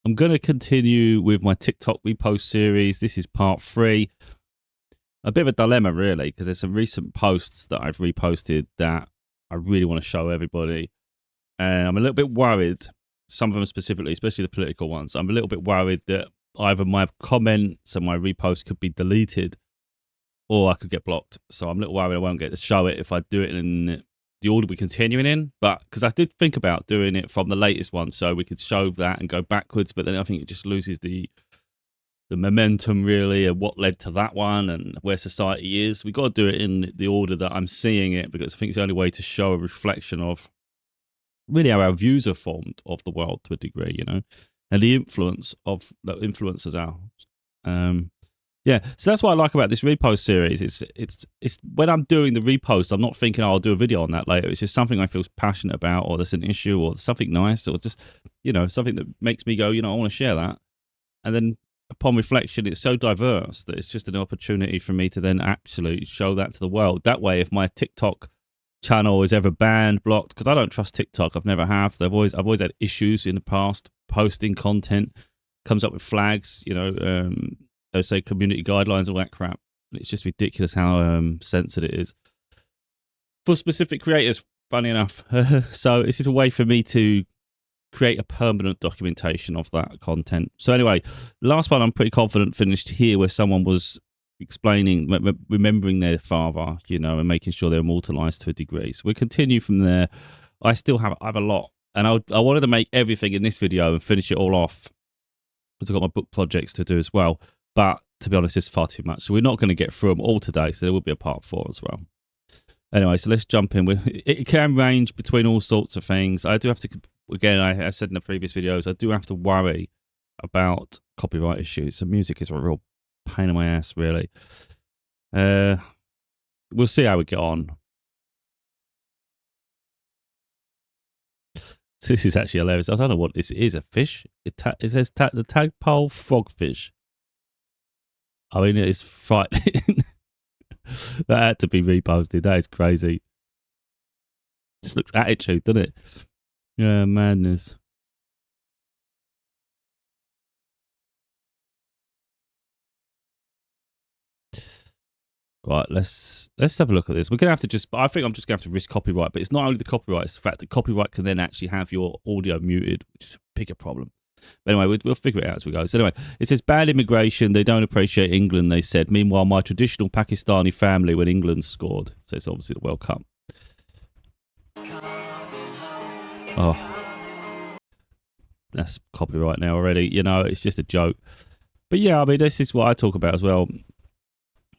I'm going to continue with my TikTok repost series. This is part 3. A bit of a dilemma, really, because there's some recent posts that I've reposted that I really want to show everybody. And I'm a little bit worried, some of them specifically, especially the political ones. I'm a little bit worried that either my comments and my reposts could be deleted or I could get blocked. So I'm a little worried I won't get to show it if I do it in the order we're continuing in. But because I did think about doing it from the latest one so we could show that and go backwards, but then I think it just loses the momentum, really, of what led to that one and where society is. We've got to do it in the order that I'm seeing it, because I think it's the only way to show a reflection of really how our views are formed of the world to a degree, you know, and the influence of that influences ours. Yeah, so that's what I like about this repost series. It's when I'm doing the repost, I'm not thinking, oh, I'll do a video on that later. It's just something I feel passionate about, or there's an issue, or something nice, or just, you know, something that makes me go, you know, I want to share that. And then upon reflection, it's so diverse that it's just an opportunity for me to then absolutely show that to the world. That way, if my TikTok channel is ever banned, blocked, because I don't trust TikTok, I've never have. I've always had issues in the past posting content, comes up with flags, you know, they say community guidelines, all that crap. It's just ridiculous how censored it is for specific creators, funny enough. So this is a way for me to create a permanent documentation of that content. So anyway, the last one I'm pretty confident finished here, where someone was explaining, remembering their father, you know, and making sure they're immortalized to a degree. So we continue from there. I have a lot, and I wanted to make everything in this video and finish it all off, because I've got my book projects to do as well. But to be honest, it's far too much. So we're not going to get through them all today. So there will be a part 4 as well. Anyway, so let's jump in. It can range between all sorts of things. I do have to, again, I said in the previous videos, I do have to worry about copyright issues. So music is a real pain in my ass, really. We'll see how we get on. This is actually hilarious. I don't know what this is. A fish? It says the tadpole frogfish. I mean, it's frightening. That had to be reposted. That is crazy. Just looks attitude, doesn't it? Yeah, madness. Right, let's have a look at this. We're gonna have to I think I'm just gonna have to risk copyright, but it's not only the copyright, it's the fact that copyright can then actually have your audio muted, which is a bigger problem. But anyway, we'll figure it out as we go. So anyway, it says bad immigration. They don't appreciate England, they said. Meanwhile, my traditional Pakistani family when England scored. So it's obviously the World Cup. Oh, that's copyright now already. You know, it's just a joke. But yeah, I mean, this is what I talk about as well.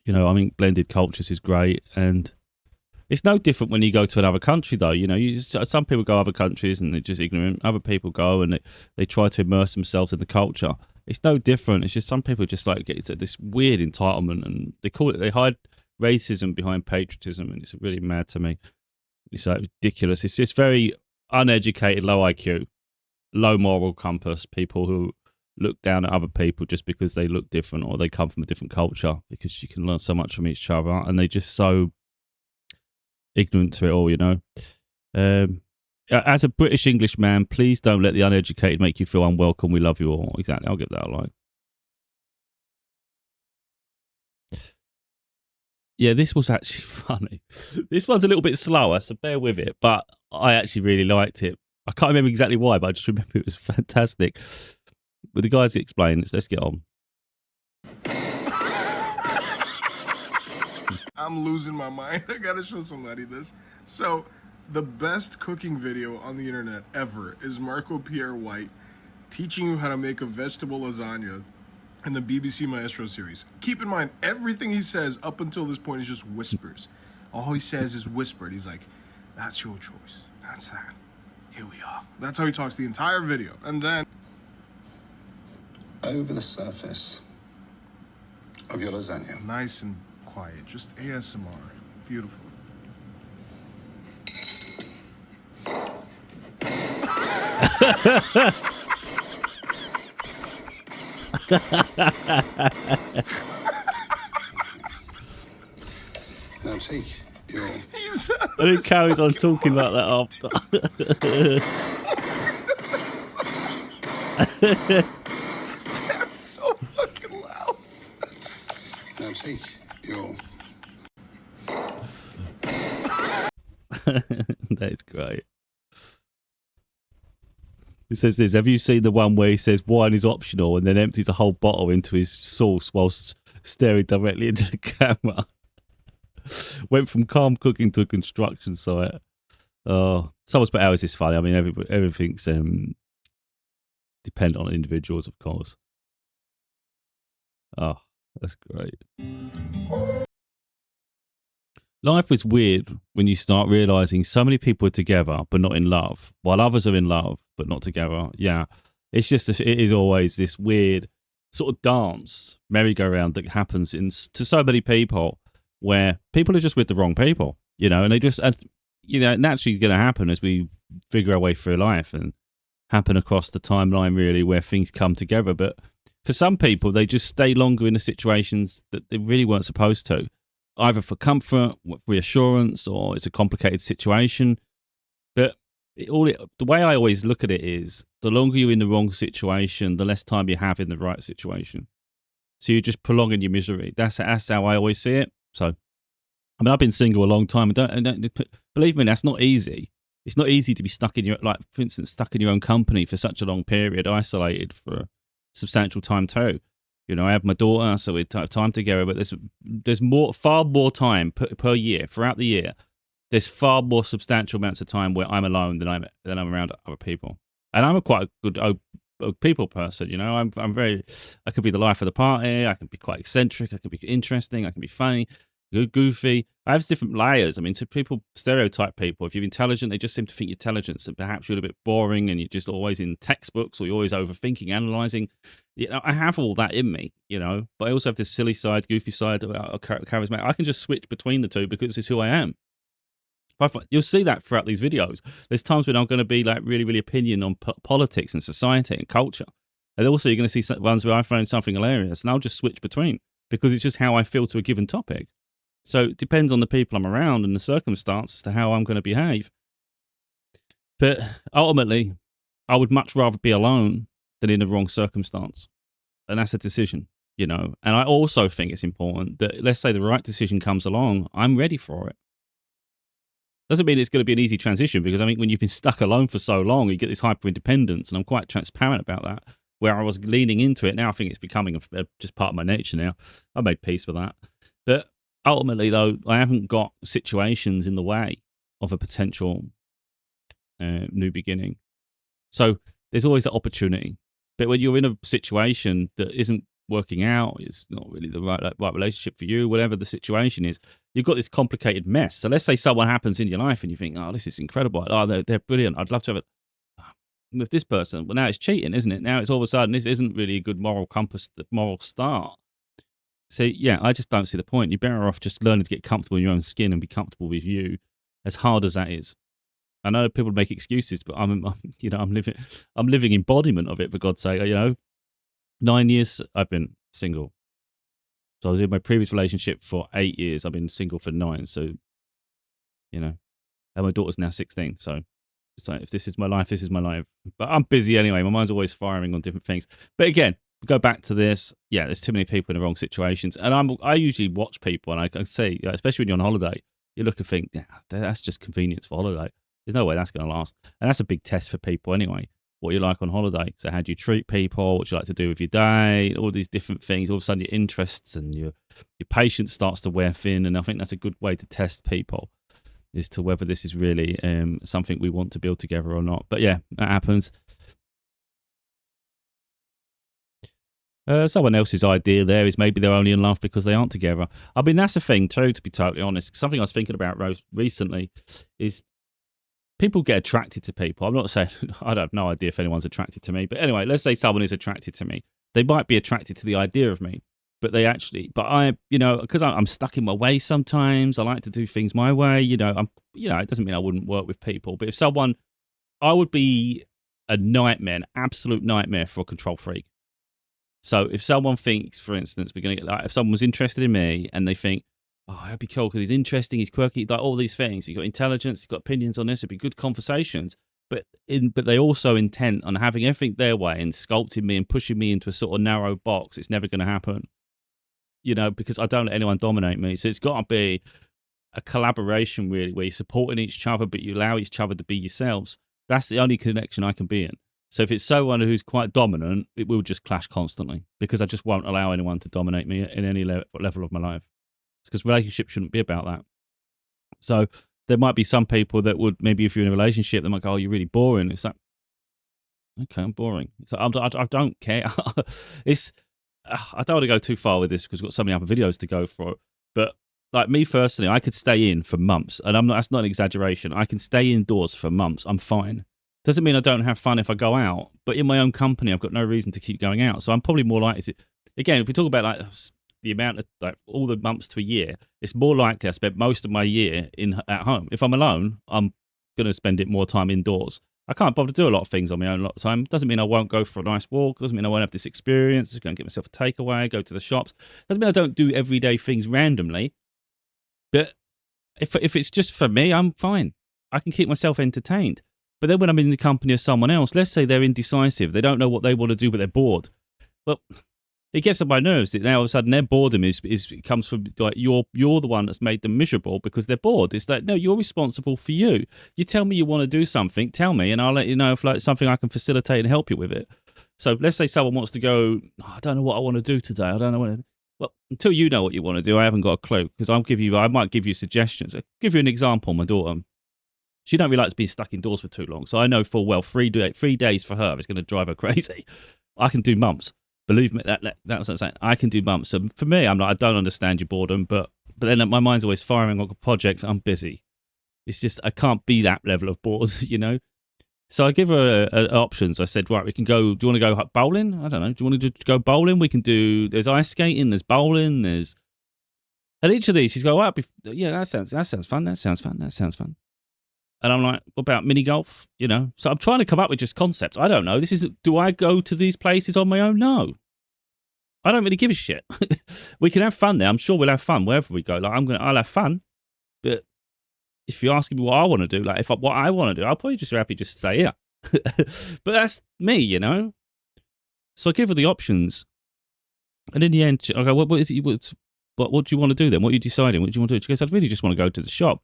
You know, I mean, blended cultures is great, and it's no different when you go to another country, though. You know, some people go other countries and they're just ignorant. Other people go and they try to immerse themselves in the culture. It's no different. It's just some people just like get to this weird entitlement, and they hide racism behind patriotism, and it's really mad to me. It's like ridiculous. It's just very uneducated, low IQ, low moral compass people who look down at other people just because they look different or they come from a different culture, because you can learn so much from each other, and they're just so ignorant to it all, you know. As a British English man, please don't let the uneducated make you feel unwelcome. We love you all. Exactly, I'll give that a like. Yeah, this was actually funny. This one's a little bit slower, so bear with it, but I actually really liked it. I can't remember exactly why, but I just remember it was fantastic. With the guys explain, let's get on. I'm losing my mind. I gotta show somebody this. So, the best cooking video on the internet ever is Marco Pierre White teaching you how to make a vegetable lasagna in the BBC Maestro series. Keep in mind, everything he says up until this point is just whispers. All he says is whispered. He's like, that's your choice. That's that. Here we are. That's how he talks the entire video. And then over the surface of your lasagna. Nice and quiet, just ASMR. Beautiful. Now take your... And he carries on talking like that after. That's so fucking loud. Now take your... That's great. He says this, have you seen the one where he says wine is optional and then empties a whole bottle into his sauce whilst staring directly into the camera? Went from calm cooking to a construction site. Oh, someone's put, how is this funny? I mean, everything's dependent on individuals, of course. Oh, that's great. Life is weird when you start realizing so many people are together but not in love, while others are in love but not together. Yeah, it's just it is always this weird sort of dance merry-go-round that happens to so many people, where people are just with the wrong people, you know, and they just, you know, naturally going to happen as we figure our way through life and happen across the timeline, really, where things come together. But for some people, they just stay longer in the situations that they really weren't supposed to, either for comfort, reassurance, or it's a complicated situation. But the way I always look at it is, the longer you're in the wrong situation, the less time you have in the right situation. So you're just prolonging your misery. That's how I always see it. So, I mean, I've been single a long time. And believe me, that's not easy. It's not easy to be stuck in for instance, stuck in your own company for such a long period, isolated for a substantial time too. You know, I have my daughter, so we have time together, but there's far more time per year, throughout the year. There's far more substantial amounts of time where I'm alone than I'm around other people. And I'm quite a good people person, you know. I could be the life of the party, I can be quite eccentric, I can be interesting, I can be funny, goofy. I have different layers. I mean, to people, stereotype people. If you're intelligent, they just seem to think you're intelligent, and perhaps you're a bit boring and you're just always in textbooks, or you're always overthinking, analysing. You know, I have all that in me, you know, but I also have this silly side, goofy side, charismatic. I can just switch between the two because it's who I am. You'll see that throughout these videos. There's times when I'm going to be like really, really opinion on politics and society and culture. And also you're going to see ones where I find something hilarious, and I'll just switch between because it's just how I feel to a given topic. So it depends on the people I'm around and the circumstance as to how I'm going to behave. But ultimately, I would much rather be alone than in the wrong circumstance. And that's a decision, you know. And I also think it's important that, let's say the right decision comes along, I'm ready for it. Doesn't mean it's going to be an easy transition, because I think when you've been stuck alone for so long, you get this hyper independence, and I'm quite transparent about that. Where I was leaning into it, now I think it's becoming just part of my nature now. I've made peace with that. But ultimately, though, I haven't got situations in the way of a potential new beginning. So there's always that opportunity. But when you're in a situation that isn't working out, it's not really the right relationship for you, whatever the situation is, you've got this complicated mess. So let's say someone happens in your life and you think, oh, this is incredible. Oh, they're brilliant. I'd love to have it with this person. Well, now it's cheating, isn't it? Now it's all of a sudden, this isn't really a good moral compass, the moral start. So yeah, I just don't see the point. You're better off just learning to get comfortable in your own skin and be comfortable with you, as hard as that is. I know people make excuses, but I'm living embodiment of it, for God's sake. You know, 9 years I've been single. So I was in my previous relationship for 8 years. I've been single for 9. So, you know, and my daughter's now 16. So it's like, if this is my life, this is my life. But I'm busy anyway. My mind's always firing on different things. But again, go back to this. Yeah, there's too many people in the wrong situations. And I usually watch people, and I can see, especially when you're on holiday, you look and think, yeah, that's just convenience for holiday. There's no way that's going to last. And that's a big test for people anyway. What you like on holiday. So how do you treat people? What you like to do with your day? All these different things. All of a sudden your interests and your patience starts to wear thin. And I think that's a good way to test people, as to whether this is really something we want to build together or not. But yeah, that happens. Someone else's idea there is maybe they're only in love because they aren't together. I mean, that's a thing too, to be totally honest. Something I was thinking about recently is people get attracted to people. I'm not saying, I have no idea if anyone's attracted to me. But anyway, let's say someone is attracted to me. They might be attracted to the idea of me. But because I'm stuck in my way sometimes, I like to do things my way. It doesn't mean I wouldn't work with people. But I would be a nightmare, an absolute nightmare for a control freak. So if someone thinks, for instance, if someone was interested in me and they think, oh, that'd be cool because he's interesting, he's quirky, like all these things. He's got intelligence, he's got opinions on this, it'd be good conversations. but they also intent on having everything their way and sculpting me and pushing me into a sort of narrow box. It's never going to happen, because I don't let anyone dominate me. So it's got to be a collaboration, really, where you're supporting each other, but you allow each other to be yourselves. That's the only connection I can be in. So if it's someone who's quite dominant, it will just clash constantly, because I just won't allow anyone to dominate me in any level of my life. It's because relationships shouldn't be about that. So there might be some people that would, maybe if you're in a relationship, they might go, "Oh, you're really boring." It's like, okay, I'm boring. It's like, I don't care. I don't want to go too far with this because we've got so many other videos to go for. But like me personally, I could stay in for months, and that's not an exaggeration. I can stay indoors for months. I'm fine. Doesn't mean I don't have fun if I go out, but in my own company, I've got no reason to keep going out. So I'm probably more likely to, again, if we talk about like the amount of like all the months to a year, it's more likely I spend most of my year at home. If I'm alone, I'm going to spend it more time indoors. I can't bother to do a lot of things on my own a lot of time. Doesn't mean I won't go for a nice walk. Doesn't mean I won't have this experience. Just go and get myself a takeaway, go to the shops. Doesn't mean I don't do everyday things randomly. But if it's just for me, I'm fine. I can keep myself entertained. But then when I'm in the company of someone else, let's say they're indecisive, they don't know what they want to do, but they're bored. Well, it gets on my nerves. Now all of a sudden their boredom comes from like you're the one that's made them miserable because they're bored. It's like, no, you're responsible for you. You tell me you want to do something, tell me, and I'll let you know if like something I can facilitate and help you with it. So let's say someone wants to go, I don't know what I want to do today. I don't know what. Well, until you know what you want to do, I haven't got a clue, because I might give you suggestions. I'll give you an example. My daughter, she don't really like to be stuck indoors for too long. So I know full well 3 days for her is going to drive her crazy. I can do months. Believe me, that's what I'm saying. I can do months. So for me, I'm like, I don't understand your boredom, but then my mind's always firing on projects. I'm busy. It's just, I can't be that level of bored, So I give her options. I said, right, we can go, do you want to go bowling? I don't know. Do you want to go bowling? We can do, there's ice skating, there's bowling, and each of these, she's go, yeah, that sounds fun. That sounds fun. And I'm like, what about mini golf? So I'm trying to come up with just concepts. I don't know. Do I go to these places on my own? No. I don't really give a shit. We can have fun there. I'm sure we'll have fun wherever we go. Like I'll have fun. But if you're asking me what I want to do, like what I want to do, I'll probably just be happy just to stay here. But that's me, So I give her the options. And in the end, I go, what is it? What do you want to do then? What are you deciding? What do you want to do? She goes, I really just want to go to the shop.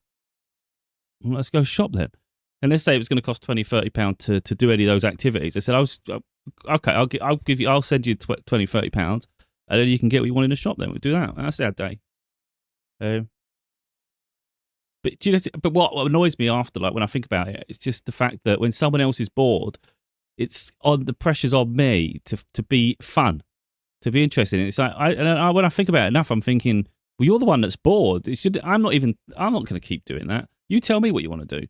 Well, let's go shop then. And let's say it was going to cost £20-30 to do any of those activities. I said, okay, I'll send you £20-30, and then you can get what you want in the shop. Then we'll do that. That's our day. But what annoys me after, like when I think about it, it's just the fact that when someone else is bored, it's on the pressure's on me to be fun, to be interested. And it's like when I think about it enough, I'm thinking, well, you're the one that's bored. I'm not going to keep doing that. You tell me what you want to do.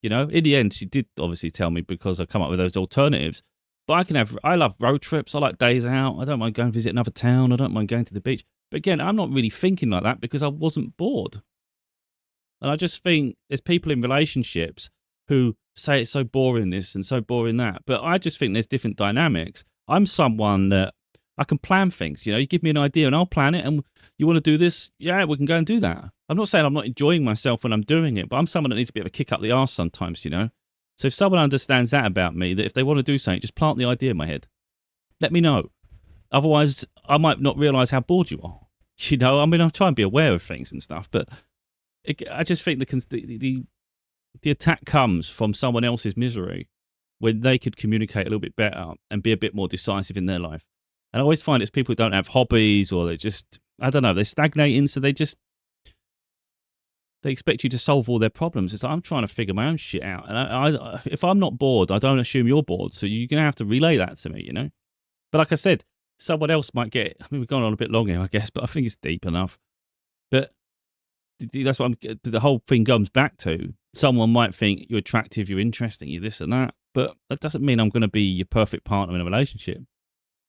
In the end, she did obviously tell me because I come up with those alternatives. But I love road trips. I like days out. I don't mind going to visit another town. I don't mind going to the beach. But again, I'm not really thinking like that because I wasn't bored. And I just think there's people in relationships who say it's so boring this and so boring that. But I just think there's different dynamics. I'm someone that I can plan things. You give me an idea and I'll plan it. And you want to do this? Yeah, we can go and do that. I'm not saying I'm not enjoying myself when I'm doing it, but I'm someone that needs a bit of a kick up the arse sometimes, So if someone understands that about me, that if they want to do something, just plant the idea in my head. Let me know. Otherwise, I might not realise how bored you are. I'll try and be aware of things and stuff, but I just think the attack comes from someone else's misery when they could communicate a little bit better and be a bit more decisive in their life. And I always find it's people who don't have hobbies, or they just, I don't know, they're stagnating, so they expect you to solve all their problems. It's like, I'm trying to figure my own shit out. And if I'm not bored, I don't assume you're bored. So you're going to have to relay that to me, But like I said, someone else might get it. We've gone on a bit long here, I guess, but I think it's deep enough. But that's what the whole thing comes back to. Someone might think you're attractive, you're interesting, you're this and that. But that doesn't mean I'm going to be your perfect partner in a relationship.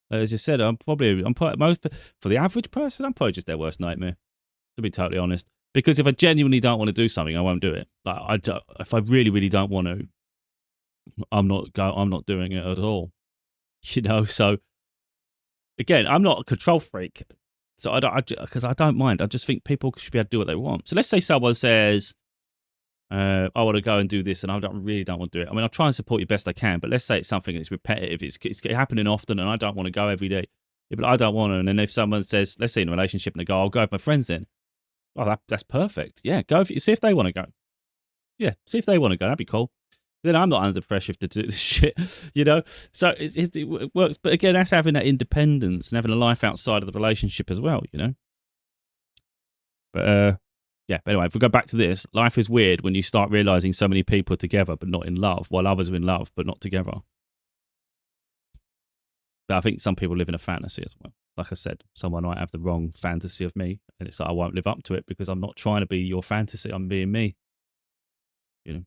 As you said, I'm probably for the average person, I'm probably just their worst nightmare, to be totally honest. Because if I genuinely don't want to do something, I won't do it. Like if I really, really don't want to, I'm not doing it at all. So again, I'm not a control freak, so because I don't mind. I just think people should be able to do what they want. So let's say someone says, I want to go and do this, and I really don't want to do it. I mean, I'll try and support you best I can, but let's say it's something that's repetitive. It's happening often, and I don't want to go every day. Yeah, but I don't want to. And then if someone says, let's say in a relationship, and they go, I'll go with my friends then. Oh, that's perfect. Yeah, go. See if they want to go. Yeah, see if they want to go. That'd be cool. Then I'm not under pressure to do this shit, you know? So it works. But again, that's having that independence and having a life outside of the relationship as well, you know? But, yeah, but anyway, if we go back to this, life is weird when you start realizing so many people are together but not in love, while others are in love but not together. But I think some people live in a fantasy as well. Like I said, someone might have the wrong fantasy of me, and it's like I won't live up to it because I'm not trying to be your fantasy. I'm being me, you know?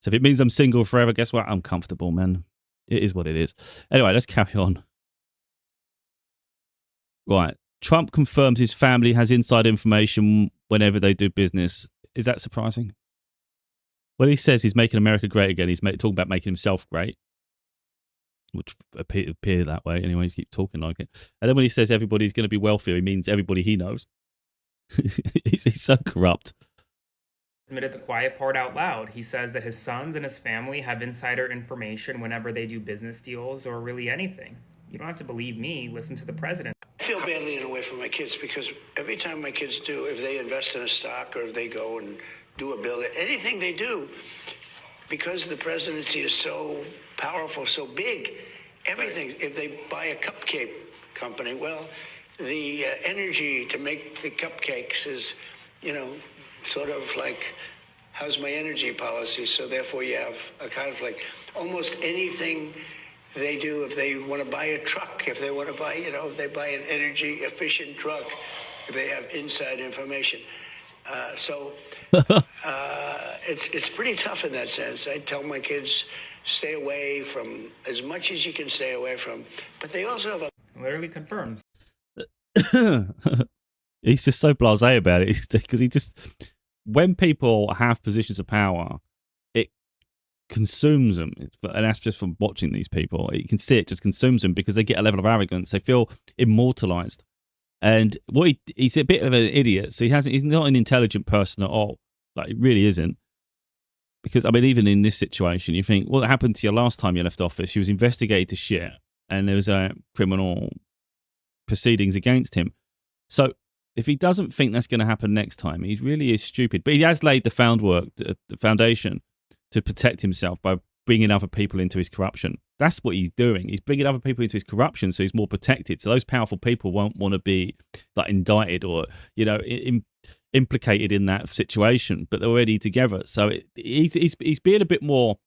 So if it means I'm single forever, guess what? I'm comfortable, man. It is what it is. Anyway, let's carry on. Right. Trump confirms his family has inside information whenever they do business. Is that surprising? When he says he's making America great again, he's talking about making himself great, which appear that way. Anyway, he keep talking like it. And then when he says everybody's going to be wealthier, he means everybody he knows. he's so corrupt. Admitted the quiet part out loud. He says that his sons and his family have insider information whenever they do business deals or really anything. You don't have to believe me. Listen to the president. I feel badly in a way for my kids because every time my kids do, if they invest in a stock or if they go and do a bill, anything they do, because the presidency is so powerful, so big, everything, if they buy a cupcake company, well, the energy to make the cupcakes is, you know, sort of like, how's my energy policy? So therefore you have a conflict. Almost anything they do, if they want to buy a truck, if they want to buy, you know, if they buy an energy efficient truck, they have inside information. It's pretty tough in that sense. I tell my kids, stay away from as much as you can stay away from, but they also have a... Literally confirms. He's just so blasé about it because he just... When people have positions of power, it consumes them. And that's just from watching these people. You can see it just consumes them because they get a level of arrogance. They feel immortalized. And what he's a bit of an idiot. So he's not an intelligent person at all. Like, he really isn't. Because, I mean, even in this situation, you think, what happened to you last time you left office? You was investigated to shit. And there was criminal proceedings against him. So if he doesn't think that's going to happen next time, he really is stupid. But he has laid the foundation to protect himself by bringing other people into his corruption. That's what he's doing. He's bringing other people into his corruption so he's more protected. So those powerful people won't want to be like indicted or, you know, implicated in that situation, but they're already together. So he's being a bit more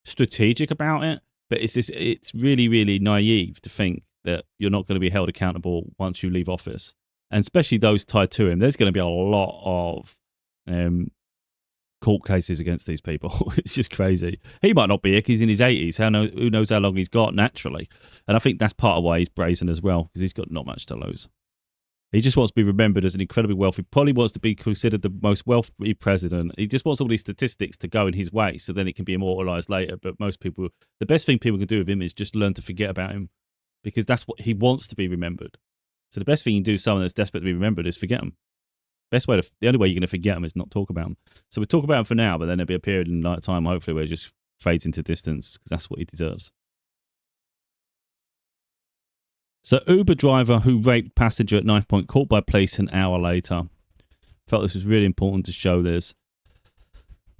strategic about it, but it's really, really naive to think that you're not going to be held accountable once you leave office. And especially those tied to him, there's going to be a lot of court cases against these people. It's just crazy. He might not be here because he's in his 80s. Who knows how long he's got naturally. And I think that's part of why he's brazen as well, because he's got not much to lose. He just wants to be remembered as an incredibly wealthy, probably wants to be considered the most wealthy president. He just wants all these statistics to go in his way so then it can be immortalized later. But most people, the best thing people can do with him is just learn to forget about him because that's what he wants to be remembered. So the best thing you can do to someone that's desperate to be remembered is forget them. The only way you're going to forget them is not talk about them. So we talk about him for now, but then there'll be a period in time, hopefully, where it just fades into distance because that's what he deserves. So Uber driver who raped passenger at knife point caught by police an hour later. Felt this was really important to show this.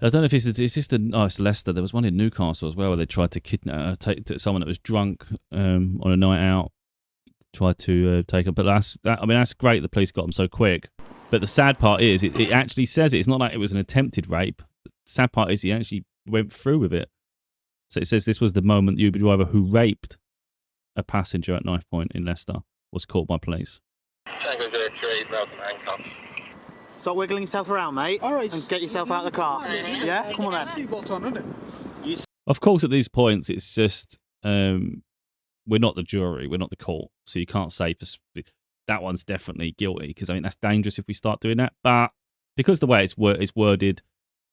I don't know if it's Leicester. There was one in Newcastle as well where they tried to kidnap someone that was drunk on a night out. Tried to take her, but that's great. The police got him so quick. But the sad part is, it actually says it. It's not like it was an attempted rape. The sad part is he actually went through with it. So it says this was the moment the Uber driver who raped a passenger at knife point in Leicester was caught by police. Stop wiggling yourself around, mate. All right, and get yourself out of the car. Yeah, come on then. Of course, at these points, it's just we're not the jury, we're not the court, so you can't say that one's definitely guilty because I mean that's dangerous if we start doing that. But because the way it's worded,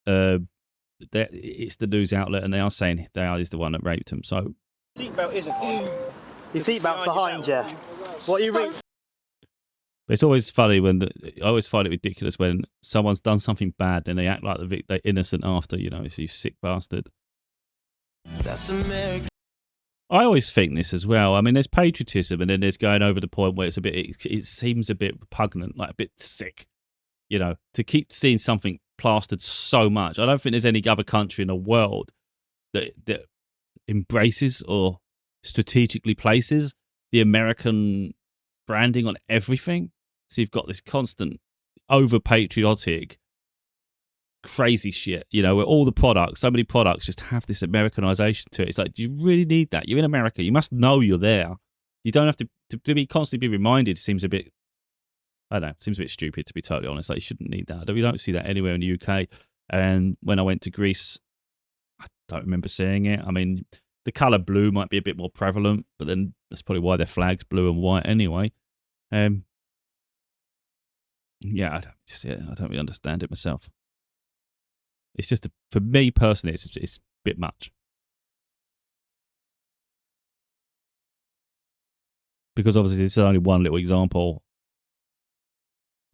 it's the news outlet, and they are saying they is the one that raped him. So seatbelt isn't on. Your seatbelt's behind you. What are you reaching? But it's always funny I always find it ridiculous when someone's done something bad and they act like they're innocent after, you know, it's you sick bastard. That's America. I always think this as well. I mean, there's patriotism and then there's going over the point where it seems a bit repugnant, like a bit sick, you know, to keep seeing something plastered so much. I don't think there's any other country in the world that embraces or strategically places the American branding on everything. So you've got this constant over patriotic crazy shit, you know, where all the products, so many products just have this Americanization to it. It's like, do you really need that? You're in America. You must know you're there. You don't have to be constantly be reminded. Seems a bit, I don't know, seems a bit stupid, to be totally honest. Like, you shouldn't need that. We don't see that anywhere in the UK. And when I went to Greece, I don't remember seeing it. I mean, the colour blue might be a bit more prevalent, but then that's probably why their flag's blue and white anyway. Yeah, I don't see it. I don't really understand it myself. It's just, for me personally, it's a bit much. Because obviously this is only one little example.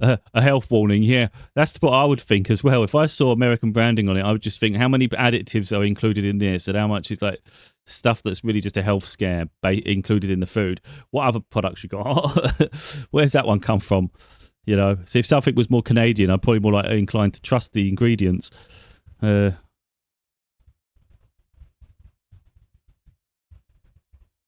A health warning, yeah. That's what I would think as well. If I saw American branding on it, I would just think, how many additives are included in this? And how much is like stuff that's really just a health scare included in the food? What other products you got? Where's that one come from? You know, so if something was more Canadian, I'd probably more like inclined to trust the ingredients.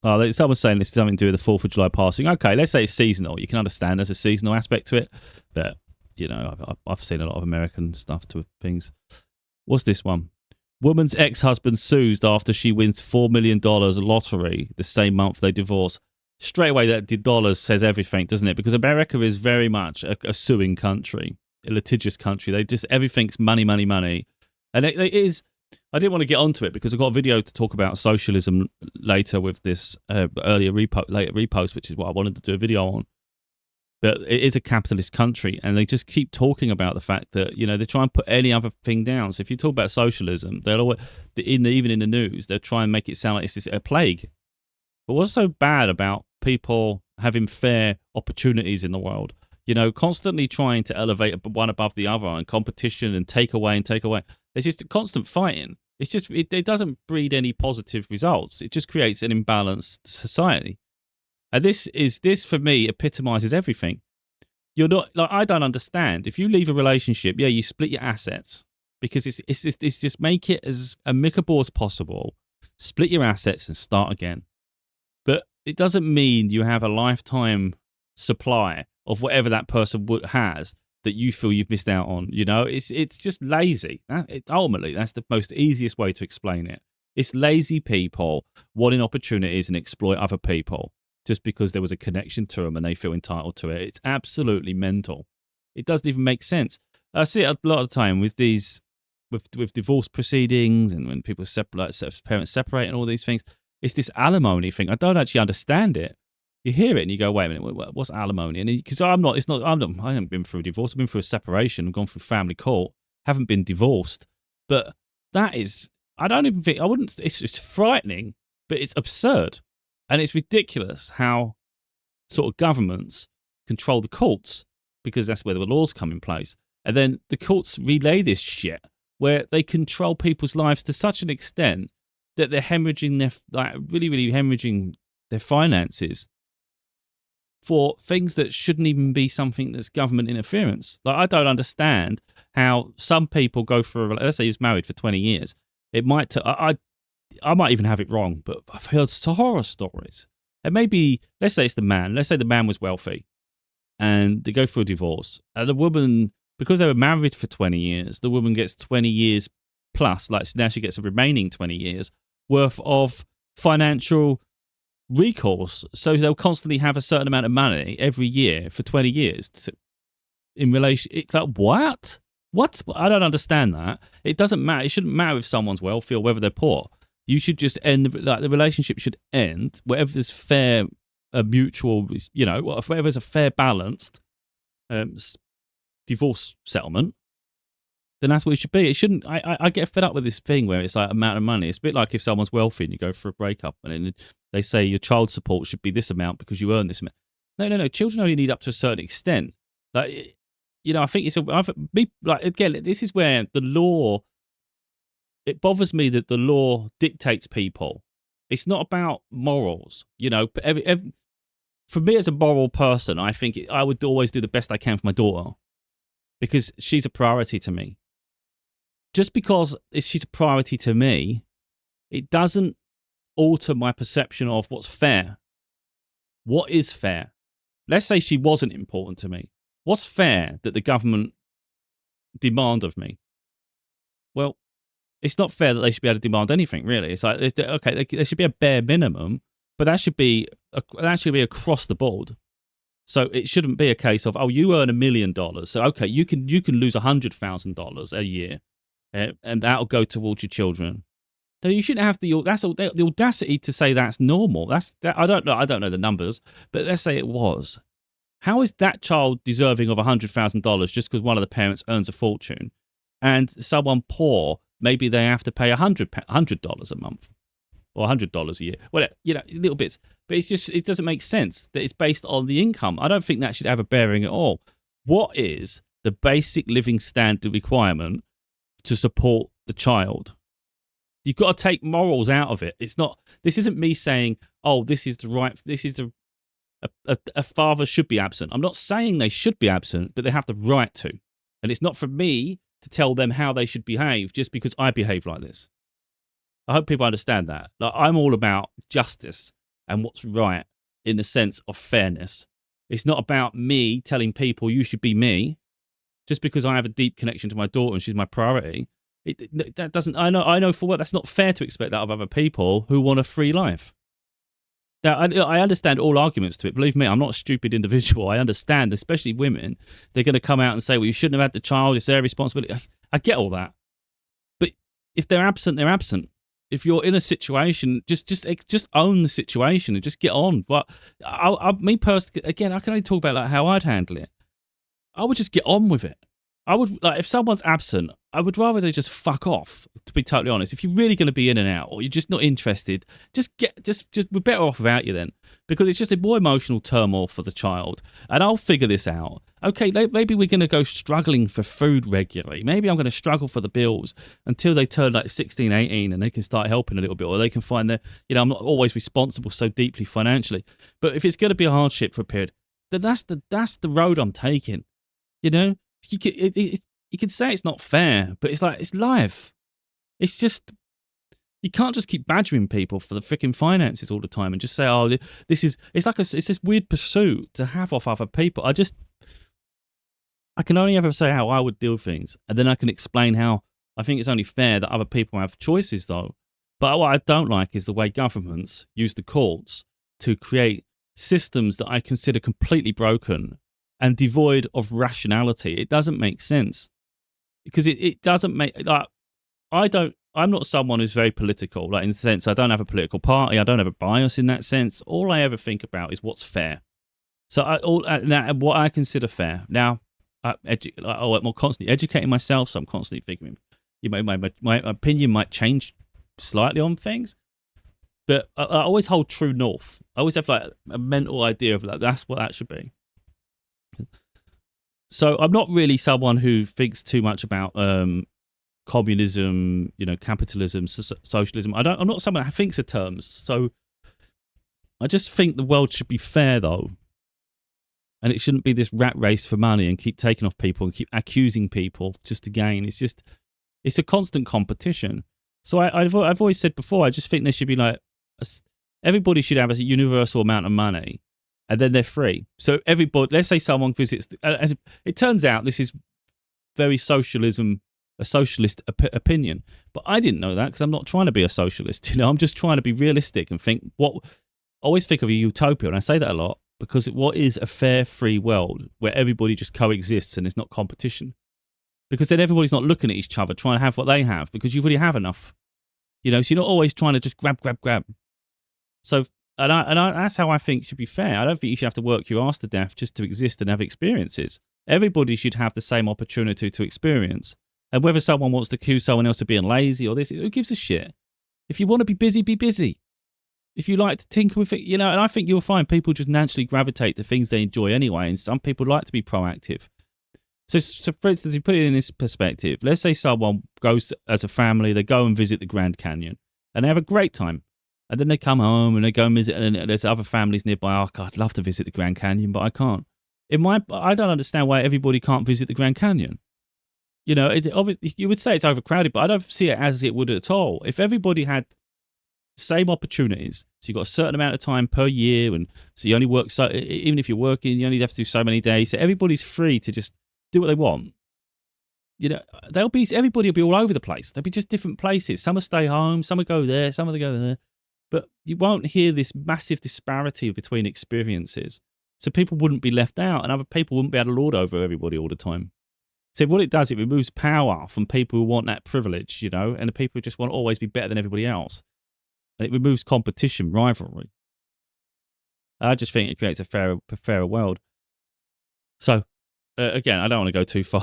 Someone's saying this is something to do with the 4th of July passing. Okay, let's say it's seasonal. You can understand there's a seasonal aspect to it. But, you know, I've seen a lot of American stuff to things. What's this one? Woman's ex-husband sues after she wins $4 million lottery the same month they divorce. Straight away, that the dollars says everything, doesn't it? Because America is very much a suing country, a litigious country. Everything's money, money, money. And it is... I didn't want to get onto it because I've got a video to talk about socialism later with this later repost, which is what I wanted to do a video on. But it is a capitalist country, and they just keep talking about the fact that, you know, they try and put any other thing down. So if you talk about socialism, they'll always, even in the news, they'll try and make it sound like it's a plague. But what's so bad about people having fair opportunities in the world? You know, constantly trying to elevate one above the other and competition and take away and take away. There's just constant fighting. It's just, it doesn't breed any positive results. It just creates an imbalanced society. And this for me epitomizes everything. You're not, like, I don't understand. If you leave a relationship, yeah, you split your assets because it's just make it as amicable as possible. Split your assets and start again. But it doesn't mean you have a lifetime supply of whatever that person has that you feel you've missed out on. You know, it's just lazy. Ultimately, that's the most easiest way to explain it. It's lazy people wanting opportunities and exploit other people just because there was a connection to them and they feel entitled to it. It's absolutely mental. It doesn't even make sense. I see it a lot of the time with these, with divorce proceedings and when people parents separate and all these things. It's this alimony thing. I don't actually understand it. You hear it and you go, wait a minute, what's alimony? And because I haven't been through a divorce. I've been through a separation. I've gone through family court. Haven't been divorced. But that is, it's frightening, but it's absurd. And it's ridiculous how sort of governments control the courts because that's where the laws come in place. And then the courts relay this shit where they control people's lives to such an extent that they're hemorrhaging really hemorrhaging their finances for things that shouldn't even be something that's government interference. Like, I don't understand how some people go for, let's say he's married for 20 years. It might, I might even have it wrong, but I've heard horror stories. It may be, let's say it's the man. Let's say the man was wealthy and they go through a divorce. And the woman, because they were married for 20 years, the woman gets 20 years plus, like now she gets a remaining 20 years worth of financial recourse. So they'll constantly have a certain amount of money every year for 20 years in relation. It's like, what? I don't understand that. It doesn't matter. It shouldn't matter if someone's wealthy or whether they're poor. You should just end, the relationship should end wherever there's fair, mutual, you know, wherever there's a fair, balanced divorce settlement. Then that's what it should be. It shouldn't. I get fed up with this thing where it's like amount of money. It's a bit like if someone's wealthy and you go for a breakup and then they say your child support should be this amount because you earn this amount. No. Children only need up to a certain extent. Like, you know, I think again, this is where the law, it bothers me that the law dictates people. It's not about morals. You know, for me as a moral person, I think I would always do the best I can for my daughter because she's a priority to me. Just because she's a priority to me, it doesn't alter my perception of what's fair. What is fair? Let's say she wasn't important to me. What's fair that the government demand of me? Well, it's not fair that they should be able to demand anything, really. It's like, okay, there should be a bare minimum, but that should be across the board. So it shouldn't be a case of, oh, you earn $1 million, so okay, you can lose $100,000 a year, and that'll go towards your children. No, you shouldn't have the audacity to say that's normal. I don't know the numbers, but let's say it was. How is that child deserving of $100,000 just because one of the parents earns a fortune, and someone poor, maybe they have to pay $100 a month or $100 a year? Well, you know, little bits, but it doesn't make sense that it's based on the income. I don't think that should have a bearing at all. What is the basic living standard requirement to support the child? You've got to take morals out of it. This isn't me saying, oh, a father should be absent. I'm not saying they should be absent, but they have the right to. And it's not for me to tell them how they should behave just because I behave like this. I hope people understand that. Like, I'm all about justice and what's right in the sense of fairness. It's not about me telling people you should be me just because I have a deep connection to my daughter and she's my priority. That doesn't. I know for what that's not fair to expect that of other people who want a free life. Now, I understand all arguments to it. Believe me, I'm not a stupid individual. I understand, especially women. They're going to come out and say, well, you shouldn't have had the child. It's their responsibility. I get all that. But if they're absent, they're absent. If you're in a situation, just own the situation and just get on. But me personally, again, I can only talk about like how I'd handle it. I would just get on with it. I would, like, if someone's absent, I would rather they just fuck off, to be totally honest. If you're really going to be in and out, or you're just not interested, we're better off without you then, because it's just a more emotional turmoil for the child. And I'll figure this out. Okay, maybe we're going to go struggling for food regularly. Maybe I'm going to struggle for the bills until they turn like 16, 18, and they can start helping a little bit, or they can find I'm not always responsible so deeply financially. But if it's going to be a hardship for a period, then that's the road I'm taking, you know? You can say it's not fair, but it's like, it's life. It's just, you can't just keep badgering people for the freaking finances all the time and just say, oh, it's this weird pursuit to have off other people. I can only ever say how I would deal with things, and then I can explain how I think it's only fair that other people have choices, though. But what I don't like is the way governments use the courts to create systems that I consider completely broken and devoid of rationality. It doesn't make sense, because it doesn't make, like, I'm not someone who's very political, like, in the sense I don't have a political party, I don't have a bias in that sense. All I ever think about is what's fair. So what I consider fair. Now, I'm constantly educating myself, so I'm constantly thinking, my opinion might change slightly on things, but I always hold true north. I always have like a mental idea of like, that's what that should be. So I'm not really someone who thinks too much about communism, capitalism, socialism. I'm not someone that thinks of terms. So I just think the world should be fair, though, and it shouldn't be this rat race for money and keep taking off people and keep accusing people just to gain. It's a constant competition. So I've always said before, I just think there should be like everybody should have a universal amount of money. And then they're free. So everybody, let's say someone visits, and it turns out this is very a socialist opinion. But I didn't know that because I'm not trying to be a socialist. I'm just trying to be realistic and always think of a utopia. And I say that a lot because what is a fair, free world where everybody just coexists and there's not competition? Because then everybody's not looking at each other trying to have what they have, because you already have enough. So you're not always trying to just grab. So, And that's how I think should be fair. I don't think you should have to work your ass to death just to exist and have experiences. Everybody should have the same opportunity to experience. And whether someone wants to accuse someone else of being lazy or this, who gives a shit? If you want to be busy, be busy. If you like to tinker with it, and I think you'll find people just naturally gravitate to things they enjoy anyway, and some people like to be proactive. So for instance, you put it in this perspective. Let's say someone goes as a family, they go and visit the Grand Canyon, and they have a great time. And then they come home and they go and visit, and there's other families nearby. Oh, God, I'd love to visit the Grand Canyon, but I can't. I don't understand why everybody can't visit the Grand Canyon. Obviously, you would say it's overcrowded, but I don't see it as it would at all. If everybody had the same opportunities, so you've got a certain amount of time per year, and so you only work, so even if you're working, you only have to do so many days, so everybody's free to just do what they want. Everybody will be all over the place. There'll be just different places. Some will stay home, some will go there, some will go there. But you won't hear this massive disparity between experiences. So people wouldn't be left out, and other people wouldn't be able to lord over everybody all the time. So what it does, it removes power from people who want that privilege, and the people who just want to always be better than everybody else. And it removes competition, rivalry. I just think it creates a fairer world. So, again, I don't want to go too far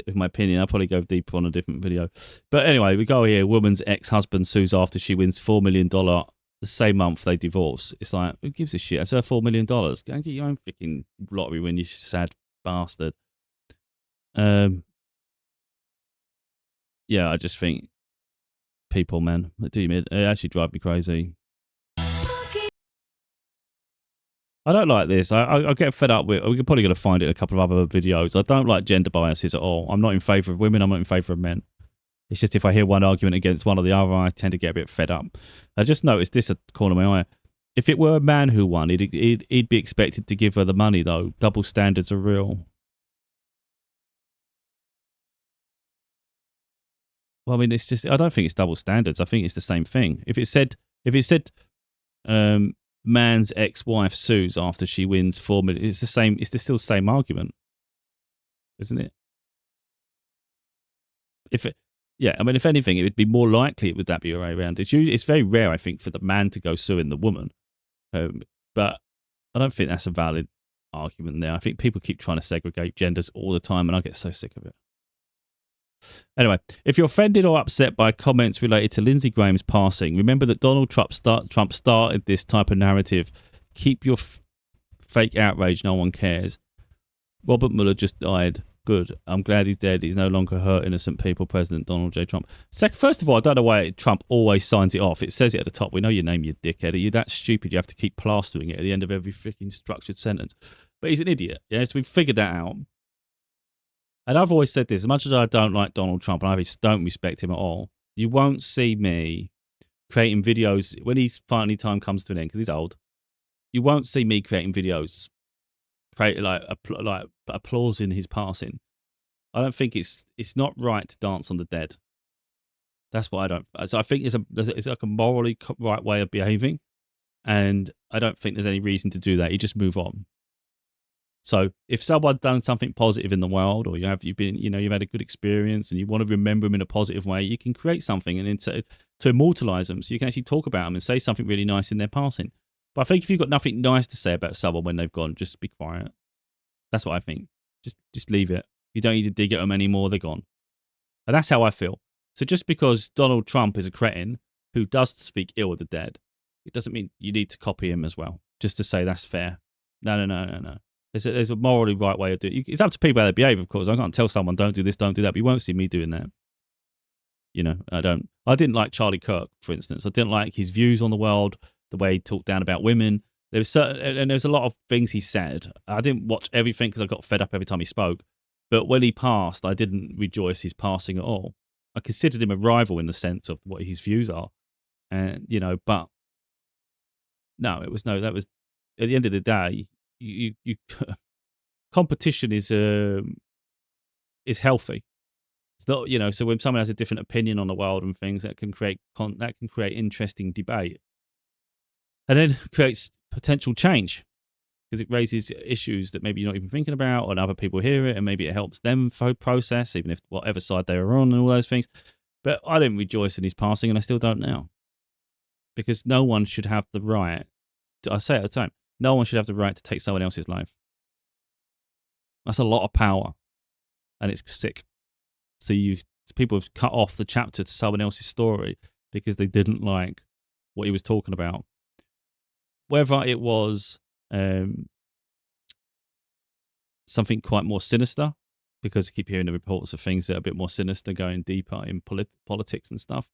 with my opinion. I'll probably go deeper on a different video. But anyway, we go here. Woman's ex-husband sues after she wins $4 million the same month they divorce. It's like, who gives a shit? That's her $4 million. Go and get your own freaking lottery win, you sad bastard. Yeah, I just think people, man, it actually drive me crazy. I don't like this. I get fed up with. We're probably going to find it in a couple of other videos. I don't like gender biases at all. I'm not in favour of women. I'm not in favour of men. It's just if I hear one argument against one or the other, I tend to get a bit fed up. I just noticed this at the corner of my eye. If it were a man who won, he'd be expected to give her the money, though. Double standards are real. Well, I mean, it's just. I don't think it's double standards. I think it's the same thing. If it said, man's ex-wife sues after she wins $4 million, it's the same. It's still the same argument, isn't it? I mean, if anything, it would be more likely would that be a way around. It's very rare, I think, for the man to go suing the woman, but I don't think that's a valid argument there. I think people keep trying to segregate genders all the time, and I get so sick of it. Anyway, if you're offended or upset by comments related to Lindsey Graham's passing, remember that Donald Trump started this type of narrative. Keep your fake outrage. No one cares. Robert Mueller just died. Good. I'm glad he's dead. He's no longer hurt innocent people. President Donald J. Trump. First of all, I don't know why Trump always signs it off. It says it at the top. We know your name, you dickhead. Are you that stupid? You have to keep plastering it at the end of every freaking structured sentence. But he's an idiot. Yeah, so we've figured that out. And I've always said this, as much as I don't like Donald Trump, and I just don't respect him at all, you won't see me creating videos when his finally time comes to an end, because he's old. You won't see me creating videos like applauding his passing. I don't think it's not right to dance on the dead. That's what I don't. So I think it's like a morally right way of behaving, and I don't think there's any reason to do that. You just move on. So if someone's done something positive in the world, or you've had a good experience and you want to remember them in a positive way, you can create something and then to immortalize them, so you can actually talk about them and say something really nice in their passing. But I think if you've got nothing nice to say about someone when they've gone, just be quiet. That's what I think. Just leave it. You don't need to dig at them anymore. They're gone. And that's how I feel. So just because Donald Trump is a cretin who does speak ill of the dead, it doesn't mean you need to copy him as well, just to say that's fair. No. There's a morally right way of doing it. It's up to people how they behave, of course. I can't tell someone, don't do this, don't do that, but you won't see me doing that. I didn't like Charlie Kirk, for instance. I didn't like his views on the world, the way he talked down about women. There's a lot of things he said. I didn't watch everything because I got fed up every time he spoke. But when he passed, I didn't rejoice his passing at all. I considered him a rival in the sense of what his views are. And, but no, that was, at the end of the day, you competition is healthy. It's not, so when someone has a different opinion on the world and things, that can create interesting debate, and then creates potential change, because it raises issues that maybe you're not even thinking about, and other people hear it, and maybe it helps them process, even if whatever side they were on, and all those things. But I didn't rejoice in his passing, and I still don't now, because no one should have the right. I say it at the time. No one should have the right to take someone else's life. That's a lot of power, and it's sick. So people have cut off the chapter to someone else's story because they didn't like what he was talking about. whether it was something quite more sinister, because I keep hearing the reports of things that are a bit more sinister, going deeper in politics and stuff,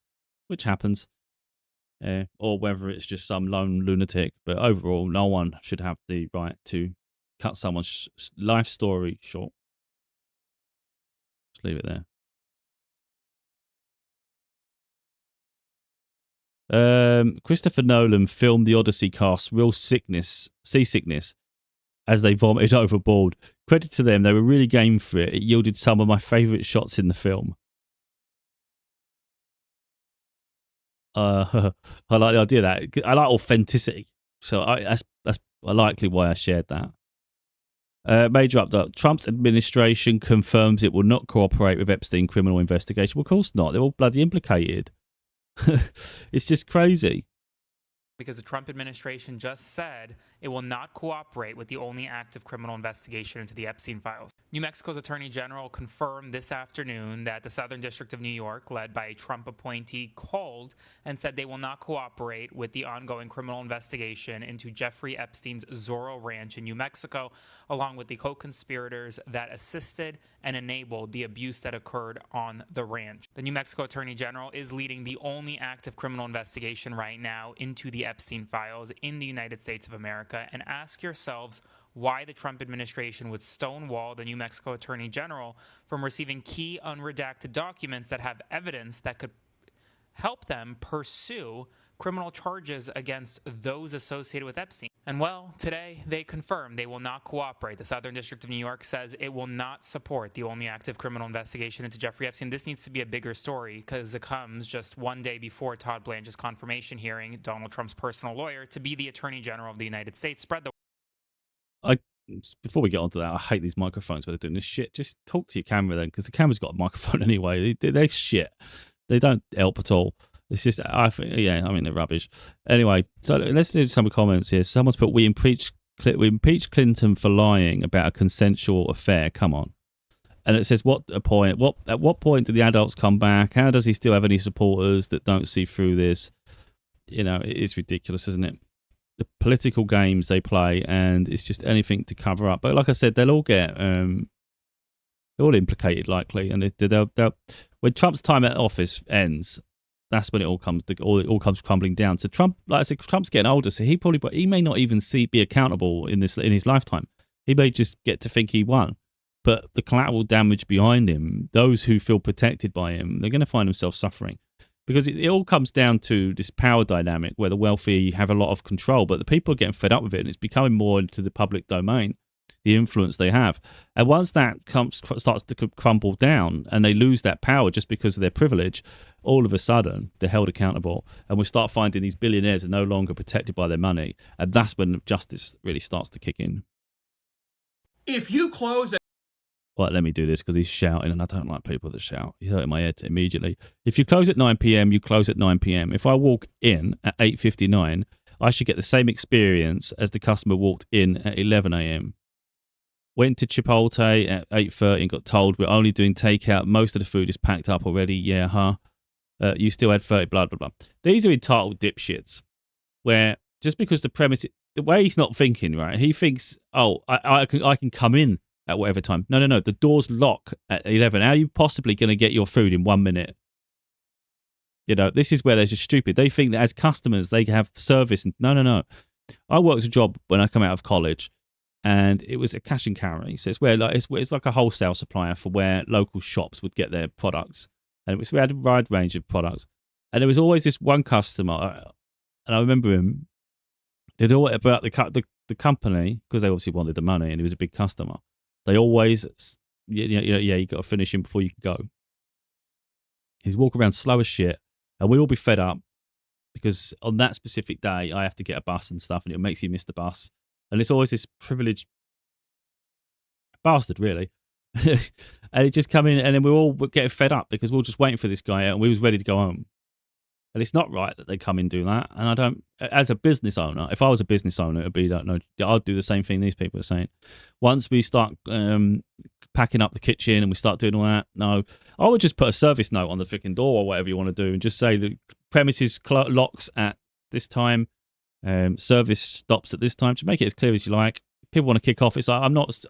which happens, or whether it's just some lone lunatic. But overall, no one should have the right to cut someone's life story short. Just leave it there. Christopher Nolan filmed the Odyssey cast real seasickness as they vomited overboard. Credit to them, they were really game for it. It yielded some of my favourite shots in the film. I like the idea of that. I like authenticity, so that's likely why I shared that. Major update: Trump's administration confirms it will not cooperate with Epstein criminal investigation. Well, of course not. They're all bloody implicated. It's just crazy. Because the Trump administration just said it will not cooperate with the only active criminal investigation into the Epstein files. New Mexico's Attorney General confirmed this afternoon that the Southern District of New York, led by a Trump appointee, called and said they will not cooperate with the ongoing criminal investigation into Jeffrey Epstein's Zorro Ranch in New Mexico, along with the co-conspirators that assisted and enabled the abuse that occurred on the ranch. The New Mexico Attorney General is leading the only active criminal investigation right now into the Epstein files in the United States of America, and ask yourselves why the Trump administration would stonewall the New Mexico Attorney General from receiving key unredacted documents that have evidence that could help them pursue criminal charges against those associated with Epstein. And well, today they confirmed they will not cooperate. The Southern District of New York says it will not support the only active criminal investigation into Jeffrey Epstein. This needs to be a bigger story because it comes just one day before Todd Blanche's confirmation hearing, Donald Trump's personal lawyer, to be the Attorney General of the United States. Spread the Before we get onto that, I hate these microphones where they're doing this shit. Just talk to your camera then, because the camera's got a microphone anyway. They're shit. They don't help at all. It's just, they're rubbish. Anyway, so let's do some comments here. Someone's put, we impeached Clinton for lying about a consensual affair. Come on. And it says, at what point do the adults come back? How does he still have any supporters that don't see through this? You know, it is ridiculous, isn't it? The political games they play, and it's just anything to cover up. But like I said, they'll all get, they're all implicated likely. And they'll when Trump's time at office ends, that's when it all comes crumbling down. So Trump, like I said, Trump's getting older, so he may not even be accountable in his lifetime. He may just get to think he won. But the collateral damage behind him, those who feel protected by him, they're going to find themselves suffering. Because it all comes down to this power dynamic where the wealthy have a lot of control, but the people are getting fed up with it, and it's becoming more into the public domain, the influence they have. And once that starts to crumble down and they lose that power just because of their privilege, all of a sudden they're held accountable. And we start finding these billionaires are no longer protected by their money. And that's when justice really starts to kick in. If you close Right, let me do this because he's shouting, and I don't like people that shout. He's hurting my head immediately. If you close at 9 p.m., you close at 9 p.m. If I walk in at 8:59, I should get the same experience as the customer walked in at 11 a.m. Went to Chipotle at 8:30 and got told we're only doing takeout. Most of the food is packed up already. Yeah, huh? You still had 30, blah, blah, blah. These are entitled dipshits where just because the premise, the way he's not thinking, right? He thinks, oh, I can come in at whatever time. No. The doors lock at 11. How are you possibly going to get your food in 1 minute? You know, this is where they're just stupid. They think that as customers, they have service. No. I worked a job when I come out of college, and it was a cash and carry. So it's where it's like a wholesale supplier for where local shops would get their products. And we had a wide range of products. And there was always this one customer, and I remember him. They'd all about the company, because they obviously wanted the money, and he was a big customer. They always, you got to finish him before you can go. He'd walk around slow as shit, and we'd all be fed up because on that specific day, I have to get a bus and stuff, and it makes you miss the bus. And it's always this privileged bastard, really. And it just come in, and then we're all getting fed up because we're all just waiting for this guy, and we was ready to go home. And it's not right that they come in and do that. And I don't, as a business owner, if I was a business owner, it'd be that, no, I'd do the same thing these people are saying. Once we start packing up the kitchen and we start doing all that, no, I would just put a service note on the freaking door or whatever you want to do and just say the premises locks at this time. Service stops at this time. To make it as clear as you like. People want to kick off. It's like I'm not.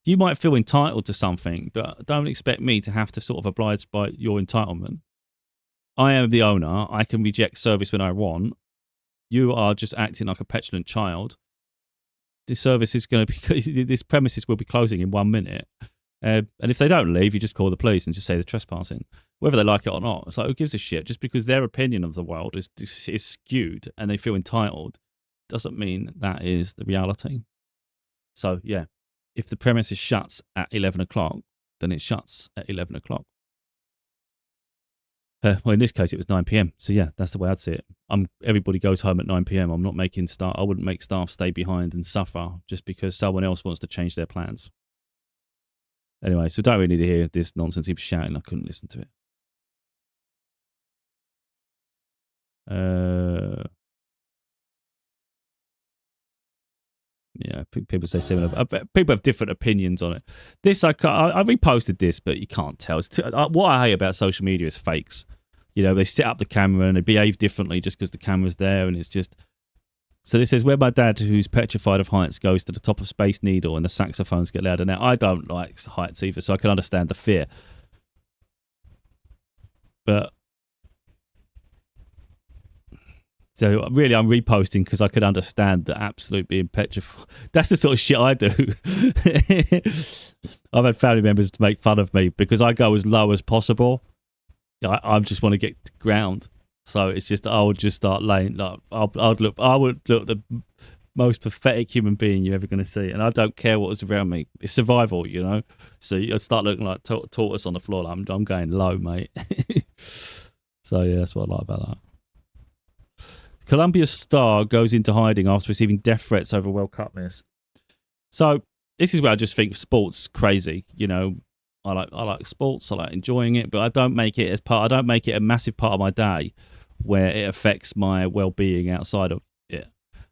You might feel entitled to something, but don't expect me to have to sort of oblige by your entitlement. I am the owner. I can reject service when I want. You are just acting like a petulant child. This service is going to be. This premises will be closing in 1 minute. And if they don't leave, you just call the police and just say they're trespassing, whether they like it or not. It's like, who gives a shit? Just because their opinion of the world is skewed and they feel entitled, doesn't mean that is the reality. So, yeah, if the premises shuts at 11 o'clock, then it shuts at 11 o'clock. Well, in this case, it was 9 p.m. So, yeah, that's the way I'd see it. Everybody goes home at 9 p.m. I'm not making staff. I wouldn't make staff stay behind and suffer just because someone else wants to change their plans. Anyway, so don't really need to hear this nonsense. He was shouting. I couldn't listen to it. Yeah, people say similar. People have different opinions on it. This, I reposted this, but you can't tell. What I hate about social media is fakes. You know, they set up the camera and they behave differently just because the camera's there, and it's just... So this says, where my dad, who's petrified of heights, goes to the top of Space Needle and the saxophones get louder. Now, I don't like heights either, so I can understand the fear. But... So really, I'm reposting because I could understand the absolute being petrified. That's the sort of shit I do. I've had family members to make fun of me because I go as low as possible. I just want to get to ground. So it's just, I would just start laying, like, I would look the most pathetic human being you're ever going to see. And I don't care what was around me. It's survival, you know? So you start looking like tortoise on the floor. Like, I'm going low, mate. So yeah, that's what I like about that. Columbia star goes into hiding after receiving death threats over World Cup miss. So this is where I just think sports crazy. You know, I like sports. I like enjoying it, but I don't make it a massive part of my day where it affects my well-being outside of it.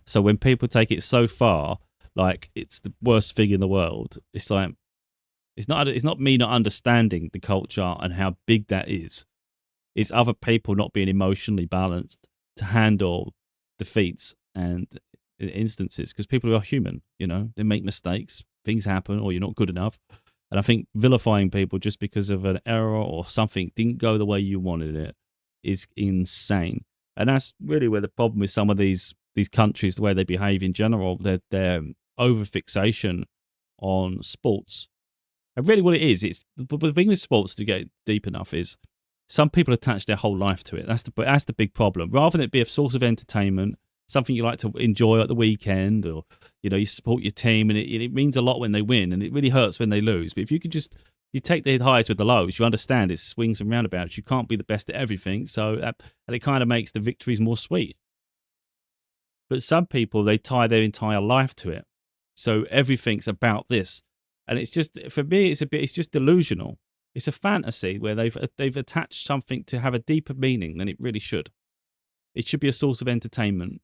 So when people take it so far, like it's the worst thing in the world, it's like it's not me not understanding the culture and how big that is. It's other people not being emotionally balanced to handle defeats and instances, because people are human, you know, they make mistakes, things happen, or you're not good enough. And I think vilifying people just because of an error or something didn't go the way you wanted it is insane. And that's really where the problem with some of these countries, the way they behave in general, their over-fixation on sports. And really what it is, but the thing with sports, to get deep enough, is some people attach their whole life to it. That's the big problem. Rather than it be a source of entertainment, something you like to enjoy at the weekend, or, you know, you support your team, and it means a lot when they win, and it really hurts when they lose. But if you could you take the highs with the lows, you understand it's swings and roundabouts. You can't be the best at everything, and it kind of makes the victories more sweet. But some people, they tie their entire life to it, so everything's about this, and it's just, for me, it's just delusional. It's a fantasy where they've attached something to have a deeper meaning than it really should. It should be a source of entertainment.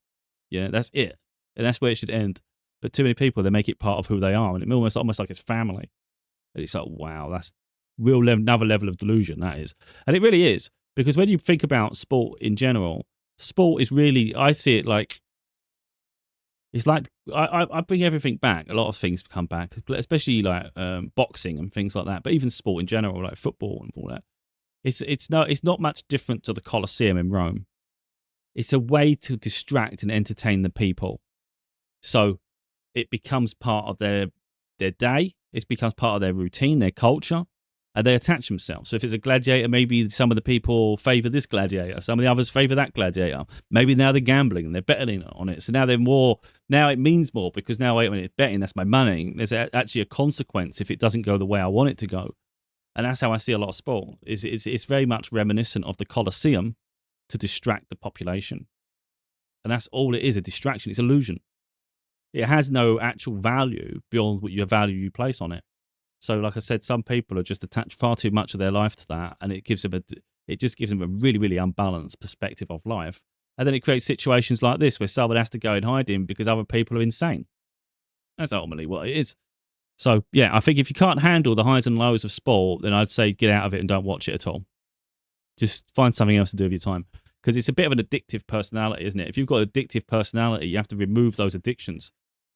Yeah, that's it. And that's where it should end. But too many people, they make it part of who they are. And it's almost like it's family. And it's like, wow, that's another level of delusion, that is. And it really is. Because when you think about sport in general, sport is really, I see it like, it's like, I bring everything back. A lot of things come back, especially like boxing and things like that. But even sport in general, like football and all that. It's not much different to the Colosseum in Rome. It's a way to distract and entertain the people. So it becomes part of their day. It becomes part of their routine, their culture, and they attach themselves. So if it's a gladiator, maybe some of the people favor this gladiator. Some of the others favor that gladiator. Maybe now they're gambling and they're betting on it. So now now it means more, because now when it's betting, that's my money. There's actually a consequence if it doesn't go the way I want it to go. And that's how I see a lot of sport. It's very much reminiscent of the Colosseum, to distract the population. And that's all it is, a distraction. It's illusion. It has no actual value beyond what your value you place on it. So like I said, some people are just attached far too much of their life to that, and it just gives them a really, really unbalanced perspective of life. And then it creates situations like this where someone has to go and hide him because other people are insane. That's ultimately what it is. So yeah, I think if you can't handle the highs and lows of sport, then I'd say get out of it and don't watch it at all. Just find something else to do with your time. because it's a bit of an addictive personality, isn't it? If you've got an addictive personality, you have to remove those addictions.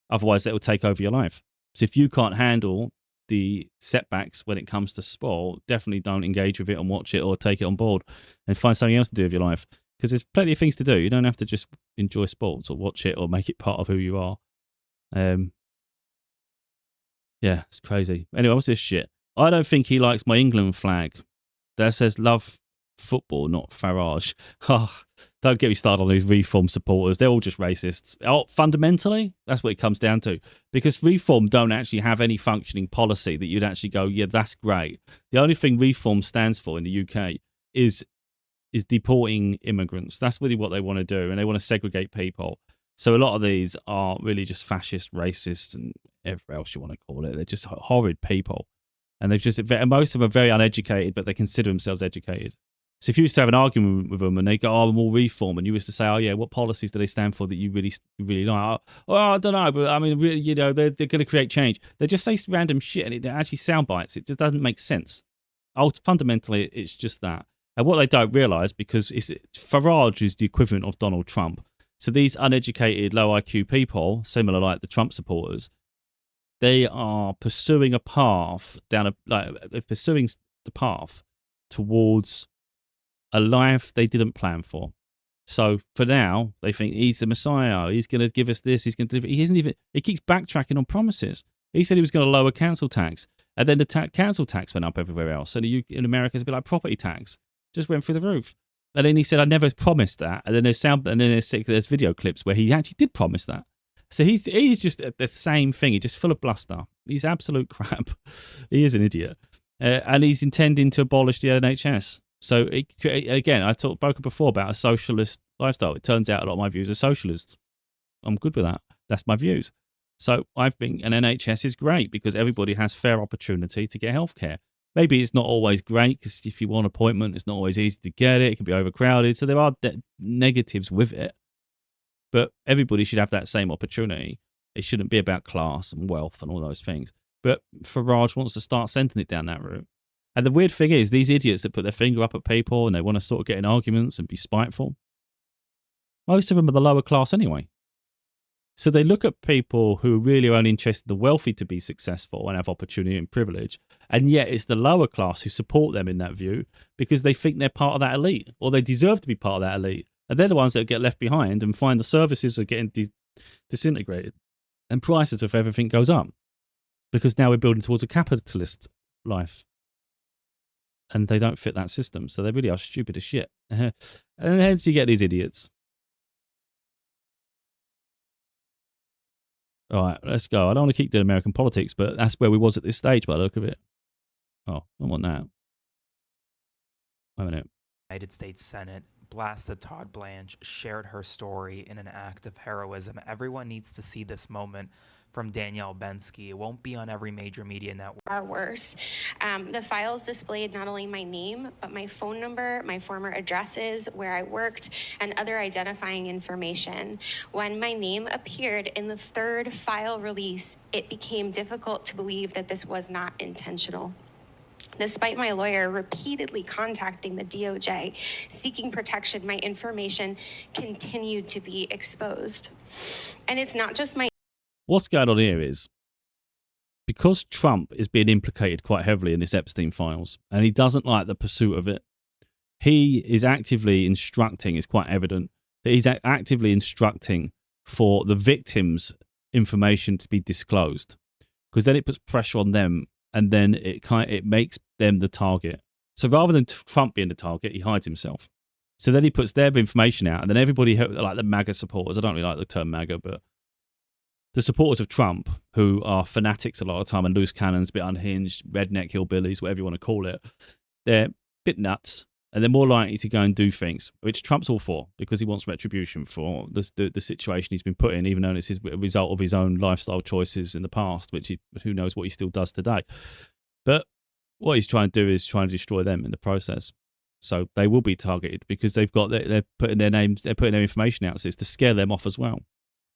Otherwise, it will take over your life. So if you can't handle the setbacks when it comes to sport, definitely don't engage with it and watch it or take it on board and find something else to do with your life. Because there's plenty of things to do. You don't have to just enjoy sports or watch it or make it part of who you are. Yeah, it's crazy. Anyway, what's this shit? I don't think he likes my England flag. That says love football, not Farage. Oh, don't get me started on these Reform supporters. They're all just racists. Oh, fundamentally, that's what it comes down to. Because Reform don't actually have any functioning policy that you'd actually go, yeah, that's great. The only thing Reform stands for in the UK is deporting immigrants. That's really what they want to do, and they want to segregate people. So a lot of these are really just fascist, racist, and whatever else you want to call it. They're just horrid people. And most of them are very uneducated, but they consider themselves educated. So if you used to have an argument with them and they go, oh, I'm all Reform, and you used to say, oh, yeah, what policies do they stand for that you really like? Oh, I don't know, but I mean, really, you know, they're going to create change. They just say random shit, and it actually sound bites. It just doesn't make sense. Fundamentally, it's just that. And what they don't realise, because Farage is the equivalent of Donald Trump. So these uneducated, low IQ people, similar like the Trump supporters, they are pursuing a path pursuing the path towards a life they didn't plan for. So for now, they think he's the Messiah. He's going to give us this. He's going to deliver. He keeps backtracking on promises. He said he was going to lower council tax, and then the council tax went up everywhere else. So in America, it's a bit like property tax. Just went through the roof. And then he said, I never promised that. And then there's video clips where he actually did promise that. So he's just the same thing. He's just full of bluster. He's absolute crap. He is an idiot. And he's intending to abolish the NHS. So again, I spoke before about a socialist lifestyle. It turns out a lot of my views are socialist. I'm good with that. That's my views. So I think an NHS is great because everybody has fair opportunity to get healthcare. Maybe it's not always great because if you want an appointment, it's not always easy to get it. It can be overcrowded. So there are negatives with it. But everybody should have that same opportunity. It shouldn't be about class and wealth and all those things. But Farage wants to start sending it down that route. And the weird thing is, these idiots that put their finger up at people and they want to sort of get in arguments and be spiteful, most of them are the lower class anyway. So they look at people who really are only interested in the wealthy to be successful and have opportunity and privilege, and yet it's the lower class who support them in that view because they think they're part of that elite, or they deserve to be part of that elite. And they're the ones that get left behind and find the services are getting disintegrated and prices of everything goes up because now we're building towards a capitalist life. And they don't fit that system, so they really are stupid as shit. And hence you get these idiots. All right, let's go. I don't want to keep doing American politics, but that's where we was at this stage by the look of it. Oh, I want that. Wait a minute. United States Senate blasted Todd Blanche, shared her story in an act of heroism. Everyone needs to see this moment from Danielle Bensky. It won't be on every major media network. Are worse. The files displayed not only my name, but my phone number, my former addresses, where I worked, and other identifying information. When my name appeared in the third file release, it became difficult to believe that this was not intentional. Despite my lawyer repeatedly contacting the DOJ, seeking protection, my information continued to be exposed. And it's not just my... What's going on here is, because Trump is being implicated quite heavily in this Epstein files, and he doesn't like the pursuit of it, he is actively instructing, it's quite evident, that he's actively instructing for the victims' information to be disclosed, because then it puts pressure on them, and then it makes them the target. So rather than Trump being the target, he hides himself. So then he puts their information out, and then everybody, like the MAGA supporters, I don't really like the term MAGA, but the supporters of Trump, who are fanatics a lot of the time and loose cannons, a bit unhinged, redneck hillbillies, whatever you want to call it, they're a bit nuts, and they're more likely to go and do things, which Trump's all for, because he wants retribution for the situation he's been put in, even though it's a result of his own lifestyle choices in the past, which who knows what he still does today. But what he's trying to do is trying to destroy them in the process. So they will be targeted because they're putting their names, they're putting their information out. So it's to scare them off as well.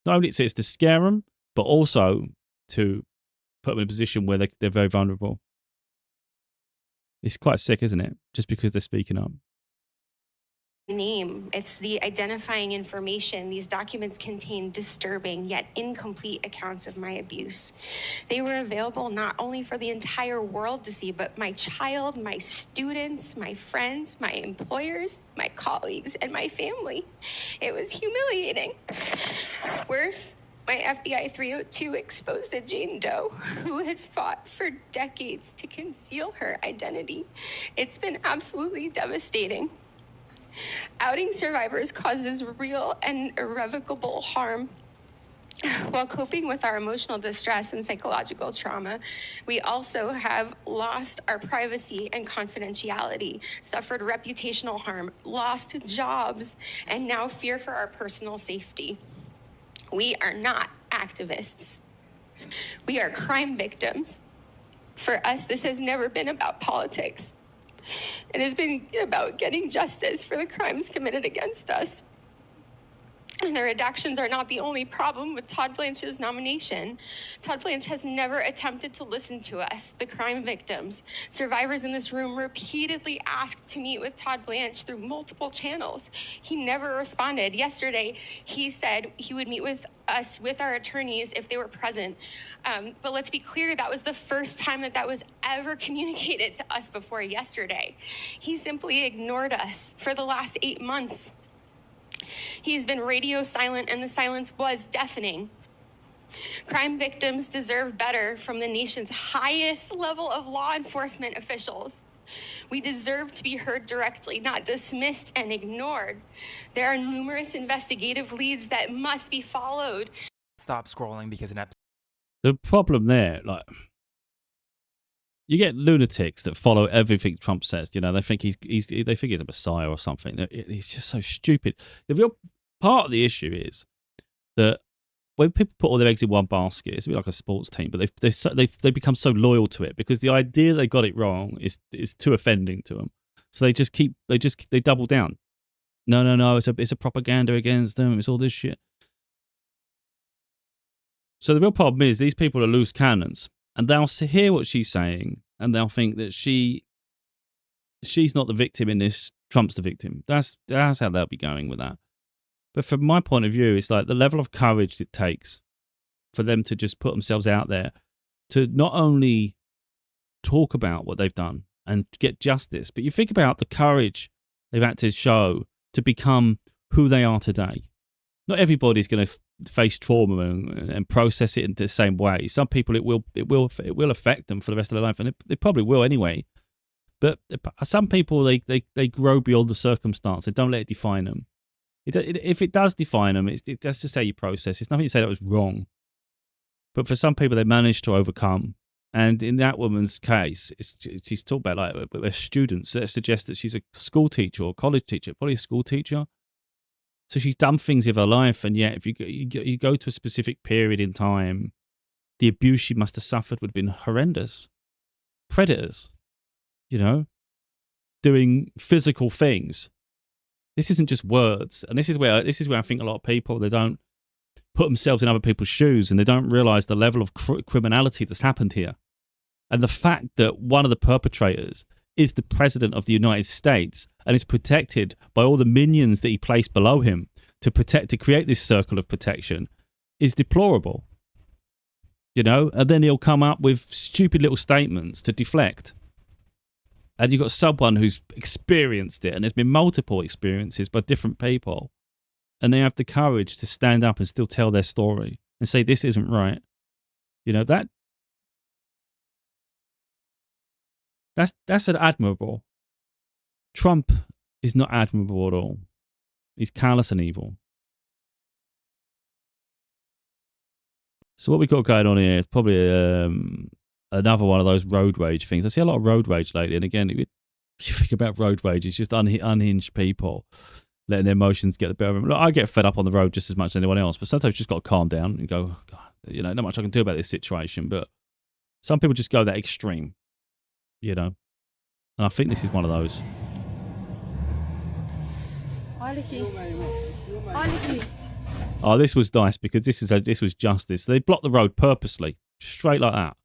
Not only it's to scare them, but also to put them in a position where they're very vulnerable. It's quite sick, isn't it? Just because they're speaking up. name. It's the identifying information. These documents contain disturbing yet incomplete accounts of my abuse. They were available not only for the entire world to see, but my child, my students, my friends, my employers, my colleagues, and my family. It was humiliating. Worse, my FBI 302 exposed a Jane Doe who had fought for decades to conceal her identity. It's been absolutely devastating. Outing survivors causes real and irrevocable harm. While coping with our emotional distress and psychological trauma, we also have lost our privacy and confidentiality, suffered reputational harm, lost jobs, and now fear for our personal safety. We are not activists. We are crime victims. For us, this has never been about politics. It has been about getting justice for the crimes committed against us. And the redactions are not the only problem with Todd Blanche's nomination. Todd Blanche has never attempted to listen to us, the crime victims. Survivors in this room repeatedly asked to meet with Todd Blanche through multiple channels. He never responded. Yesterday, he said he would meet with us, with our attorneys, if they were present. But let's be clear, that was the first time that was ever communicated to us before yesterday. He simply ignored us for the last 8 months. He's been radio silent, and the silence was deafening. Crime victims deserve better from the nation's highest level of law enforcement officials. We deserve to be heard directly, not dismissed and ignored. There are numerous investigative leads that must be followed. Stop scrolling because an episode. The problem there, like, you get lunatics that follow everything Trump says. You know, they think they think he's a messiah or something. It's just so stupid. The real part of the issue is that when people put all their eggs in one basket, it's a bit like a sports team, but they become so loyal to it because the idea they got it wrong is too offending to them. So they double down. No, it's a propaganda against them. It's all this shit. So the real problem is these people are loose cannons. And they'll hear what she's saying, and they'll think that she's not the victim in this. Trump's the victim. That's how they'll be going with that. But from my point of view, it's like the level of courage it takes for them to just put themselves out there to not only talk about what they've done and get justice, but you think about the courage they've had to show to become who they are today. Not everybody's going to face trauma and process it in the same way. Some people it will affect them for the rest of their life, and it probably will anyway. But some people they grow beyond the circumstance. They don't let it define them. If it does define them, that's just how you process. It's nothing to say that was wrong. But for some people, they manage to overcome. And in that woman's case, she's talked about like students that suggest that she's a school teacher or college teacher, probably a school teacher. So she's done things in her life, and yet if you go to a specific period in time, the abuse she must have suffered would have been horrendous. Predators, you know, doing physical things. This isn't just words, and this is where I think a lot of people, they don't put themselves in other people's shoes, and they don't realize the level of criminality that's happened here, and the fact that one of the perpetrators is the president of the United States and is protected by all the minions that he placed below him to create this circle of protection is deplorable. You know, and then he'll come up with stupid little statements to deflect. And you've got someone who's experienced it, and there's been multiple experiences by different people, and they have the courage to stand up and still tell their story and say, this isn't right. You know, that's an admirable. Trump is not admirable at all. He's callous and evil. So what we've got going on here is probably another one of those road rage things. I see a lot of road rage lately, and again, if you think about road rage, it's just unhinged people letting their emotions get the better of them. Look, I get fed up on the road just as much as anyone else, but sometimes you just got to calm down and go, God, you know, not much I can do about this situation. But some people just go that extreme, you know, and I think this is one of those. Oh, this was nice because this was justice. They blocked the road purposely, straight like that.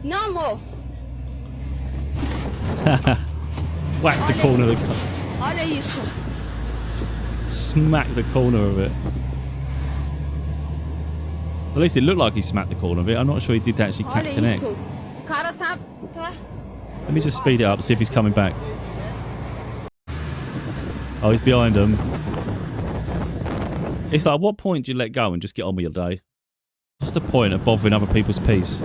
No more. Whack the corner of the car. Olha isso. Smacked the corner of it. At least it looked like he smacked the corner of it. I'm not sure he did actually connect. Let me just speed it up, see if he's coming back. Oh, he's behind him. It's like, at what point do you let go and just get on with your day? What's the point of bothering other people's peace?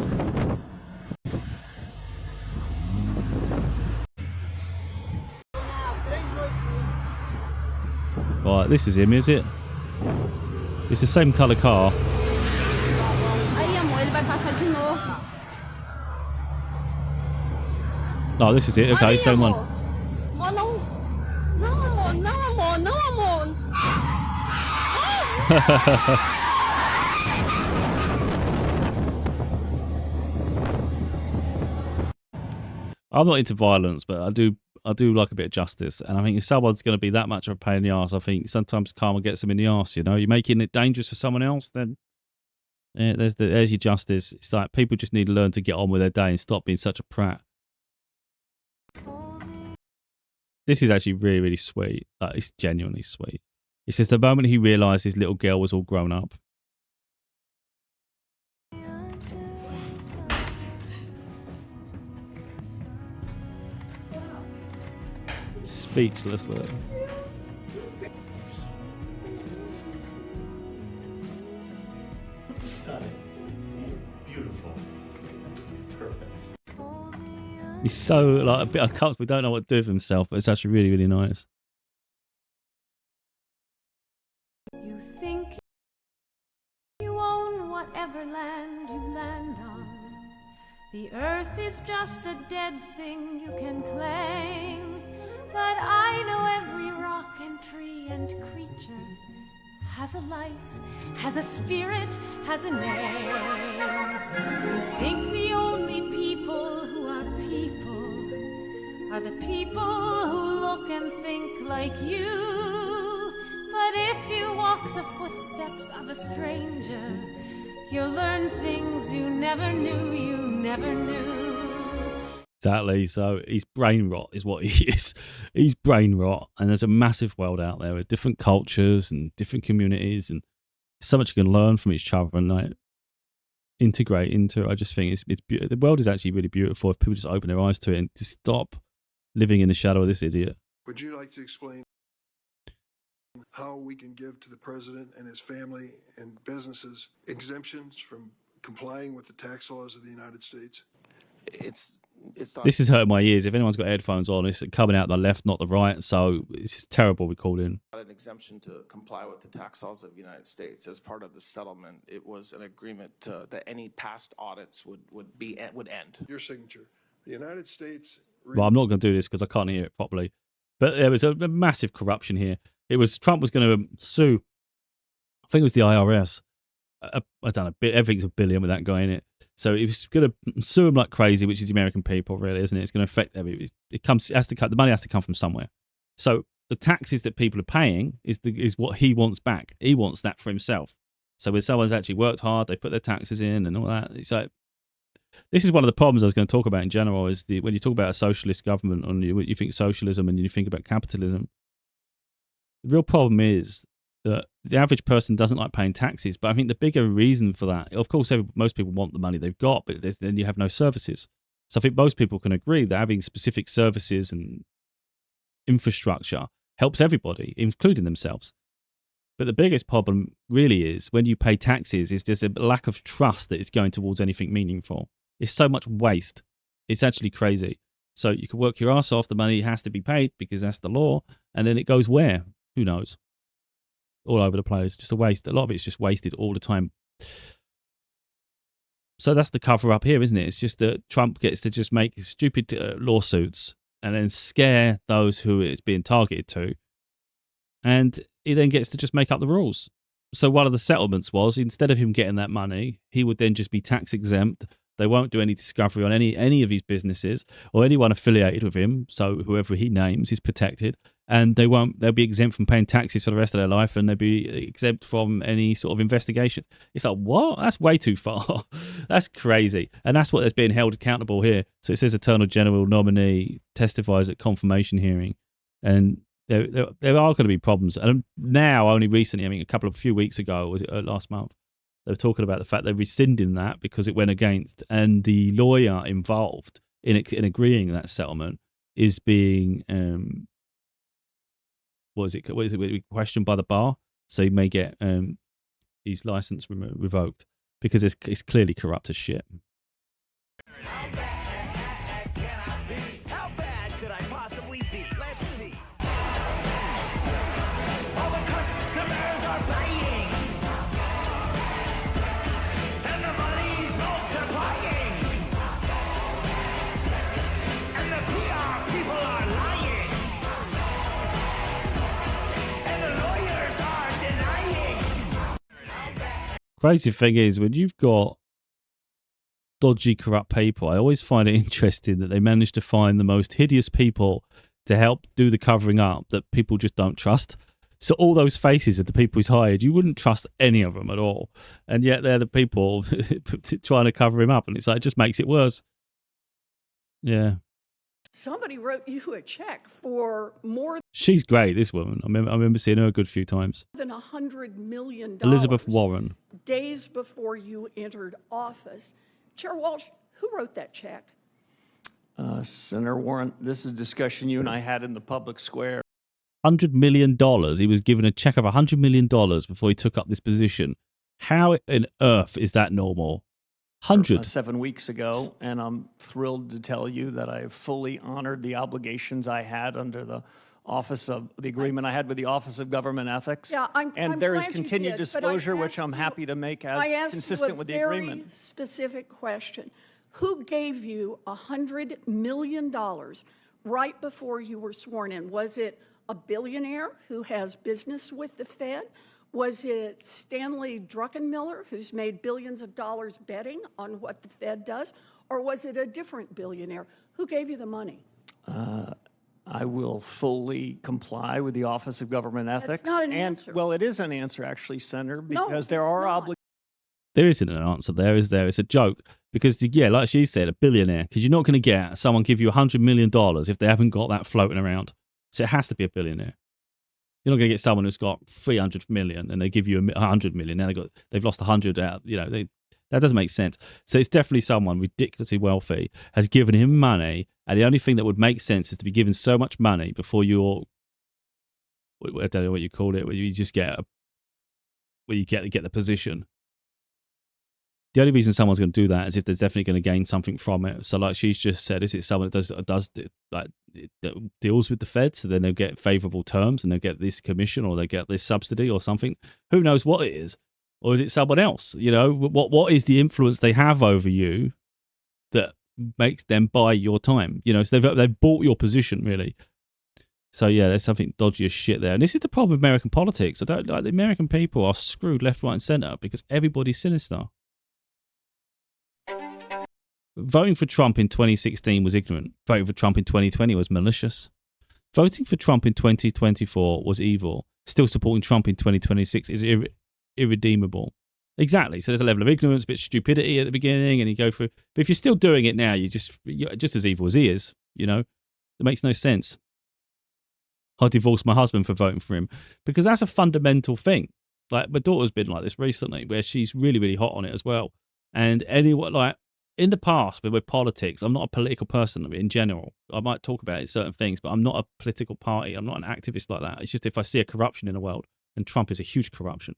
Right, this is him, is it? It's the same colour car. Oh, this is it. Okay, same one. I'm not into violence, but I do like a bit of justice. And I think if someone's going to be that much of a pain in the arse, I think sometimes karma gets them in the arse. You know, you're making it dangerous for someone else, then yeah, there's your justice. It's like people just need to learn to get on with their day and stop being such a prat. This is actually really, really sweet. Like, it's genuinely sweet. It says the moment he realised his little girl was all grown up. Speechless, look. Stunning. Beautiful. Perfect. He's so like a bit uncomfortable. Don't know what to do with himself, but it's actually really, really nice. You think you own whatever land you land on. The earth is just a dead thing you can claim. But I know every rock and tree and creature has a life, has a spirit, has a name. You think the only people who are people are the people who look and think like you. But if you walk the footsteps of a stranger, you'll learn things you never knew, you never knew. Exactly. So he's brain rot is what he is. He's brain rot. And there's a massive world out there with different cultures and different communities, and so much you can learn from each other and like integrate into it. I just think it's beautiful. The world is actually really beautiful if people just open their eyes to it and to stop living in the shadow of this idiot. Would you like to explain how we can give to the president and his family and businesses exemptions from complying with the tax laws of the United States? This is hurting my ears. If anyone's got headphones on, it's coming out the left, not the right. So it's just terrible recording. An exemption to comply with the tax laws of the United States. As part of the settlement, it was an agreement that any past audits would end. Your signature. The United States. Well, I'm not going to do this because I can't hear it properly. But there was a massive corruption here. It was Trump was going to sue. I think it was the IRS. I don't know. Everything's $1 billion with that guy in it. So he was going to sue him like crazy, which is the American people, really, isn't it? It's going to affect everything. The money has to come from somewhere. So the taxes that people are paying is what he wants back. He wants that for himself. So when someone's actually worked hard, they put their taxes in and all that. It's like, this is one of the problems I was going to talk about in general. Is when you talk about a socialist government and you think socialism and you think about capitalism, the real problem is that the average person doesn't like paying taxes. But I think the bigger reason for that, of course, most people want the money they've got, but then you have no services. So I think most people can agree that having specific services and infrastructure helps everybody, including themselves. But the biggest problem really is when you pay taxes is there's a lack of trust that it's going towards anything meaningful. It's so much waste. It's actually crazy. So you can work your ass off. The money has to be paid because that's the law. And then it goes where? Who knows? All over the place, just a waste. A lot of it's just wasted all the time. So that's the cover up here, isn't it? It's just that Trump gets to just make stupid lawsuits and then scare those who it's being targeted to. And he then gets to just make up the rules. So one of the settlements was, instead of him getting that money, he would then just be tax exempt. They won't do any discovery on any of his businesses or anyone affiliated with him. So whoever he names is protected. And they'll be exempt from paying taxes for the rest of their life, and they'll be exempt from any sort of investigation. It's like, what? That's way too far. That's crazy. And that's what is being held accountable here. So it says Attorney General nominee testifies at confirmation hearing. And there are going to be problems. And now, only recently, I mean, a few weeks ago, was it last month, they were talking about the fact they're rescinding that because it went against, and the lawyer involved in agreeing that settlement is being what is it questioned by the bar, so he may get his license revoked because it's clearly corrupt as shit. Crazy thing is, when you've got dodgy, corrupt people, I always find it interesting that they manage to find the most hideous people to help do the covering up that people just don't trust. So all those faces of the people he's hired, you wouldn't trust any of them at all. And yet they're the people trying to cover him up. And it's like, it just makes it worse. Yeah. Somebody wrote you a check for more She's great, this woman. I remember seeing her a good few times. than $100 million. Elizabeth Warren. Days before you entered office. Chair Walsh, who wrote that check? Senator Warren, this is a discussion you and I had in the public square. $100 million. He was given a check of $100 million before he took up this position. How on earth is that normal? 100. 7 weeks ago, and I'm thrilled to tell you that I have fully honored the obligations I had under the agreement I had with the Office of Government Ethics. Yeah, I'm there is glad you continued did, disclosure, but I which I'm happy to make as consistent with the I asked you a agreement. very specific question. Who gave you $100 million right before you were sworn in? Was it a billionaire who has business with the Fed? Was it Stanley Druckenmiller, who's made billions of dollars betting on what the Fed does? Or was it a different billionaire? Who gave you the money? I will fully comply with the Office of Government Ethics. That's not an answer. Well, it is an answer, actually, Senator, No, because there it's are not. obligations. There isn't an answer there, is there? It's a joke. Because, yeah, like she said, a billionaire. Because you're not going to get someone give you $100 million if they haven't got that floating around. So it has to be a billionaire. You're not going to get someone who's got 300 million and they give you 100 million. Now they've lost 100 out. That doesn't make sense. So it's definitely someone ridiculously wealthy has given him money, and the only thing that would make sense is to be given so much money before you're, I don't know what you call it, where you just get the position. The only reason someone's going to do that is if they're definitely going to gain something from it. So, like she's just said, is it someone that deals with the Fed, so then they'll get favourable terms and they'll get this commission or they get this subsidy or something? Who knows what it is? Or is it someone else? What is the influence they have over you that makes them buy your time? So they've bought your position, really. So yeah, there's something dodgy as shit there. And this is the problem with American politics. The American people are screwed left, right, and centre because everybody's sinister. Voting for Trump in 2016 was ignorant. Voting for Trump in 2020 was malicious. Voting for Trump in 2024 was evil. Still supporting Trump in 2026 is irredeemable. Exactly. So there's a level of ignorance, a bit of stupidity at the beginning, and you go through. But if you're still doing it now, you're just as evil as he is. It makes no sense. I divorced my husband for voting for him because that's a fundamental thing. Like, my daughter's been like this recently, where she's really, really hot on it as well. And in the past, with politics, I'm not a political person in general. I might talk about certain things, but I'm not a political party. I'm not an activist like that. It's just if I see a corruption in the world, and Trump is a huge corruption.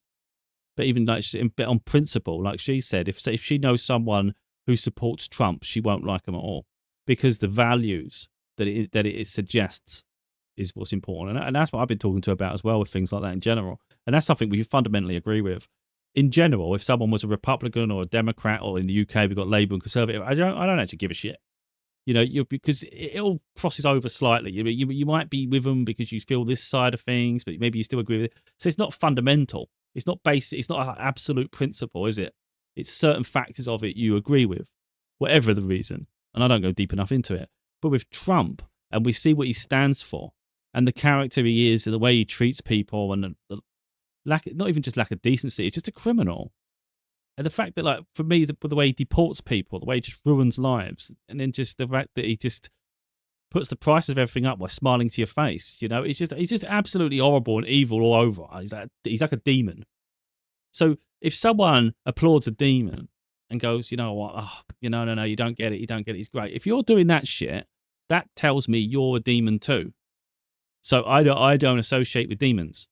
But even on principle, like she said, if she knows someone who supports Trump, she won't like him at all because the values that it suggests is what's important. And that's what I've been talking to her about as well with things like that in general. And that's something we fundamentally agree with. In general, if someone was a Republican or a Democrat, or in the UK we've got Labour and Conservative, I don't actually give a shit. Because it all crosses over slightly. You might be with them because you feel this side of things, but maybe you still agree with it. So it's not fundamental. It's not basic. It's not an absolute principle, is it? It's certain factors of it you agree with, whatever the reason. And I don't go deep enough into it. But with Trump, and we see what he stands for, and the character he is, and the way he treats people, and the not even just lack of decency, it's just a criminal. And the fact that, for me, the way he deports people, the way he just ruins lives, and then just the fact that he just puts the prices of everything up by smiling to your face. You know, he's just absolutely horrible and evil all over. He's like a demon. So if someone applauds a demon and goes, you know what, no, you don't get it, he's great. If you're doing that shit, that tells me you're a demon too. So I don't associate with demons.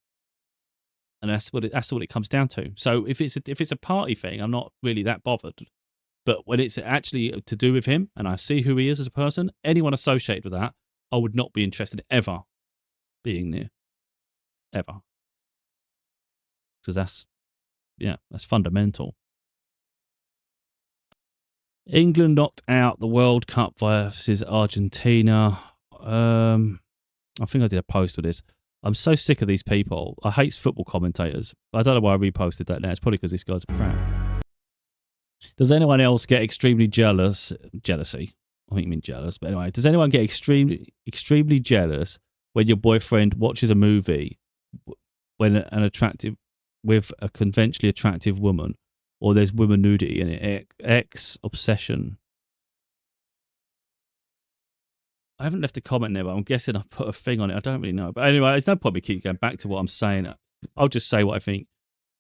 And that's what it comes down to. So if it's a party thing, I'm not really that bothered. But when it's actually to do with him, and I see who he is as a person, anyone associated with that, I would not be interested ever being near, ever, because that's fundamental. England knocked out the World Cup versus Argentina. I think I did a post with this. I'm so sick of these people. I hate football commentators. I don't know why I reposted that now. It's probably because this guy's a prat. Does anyone else get extremely jealous? Jealousy. I think you mean jealous. But anyway, does anyone get extremely jealous when your boyfriend watches a movie with a conventionally attractive woman, or there's woman nudity in it? Ex obsession. I haven't left a comment there, but I'm guessing I've put a thing on it. I don't really know. But anyway, there's no point me keep going back to what I'm saying. I'll just say what I think.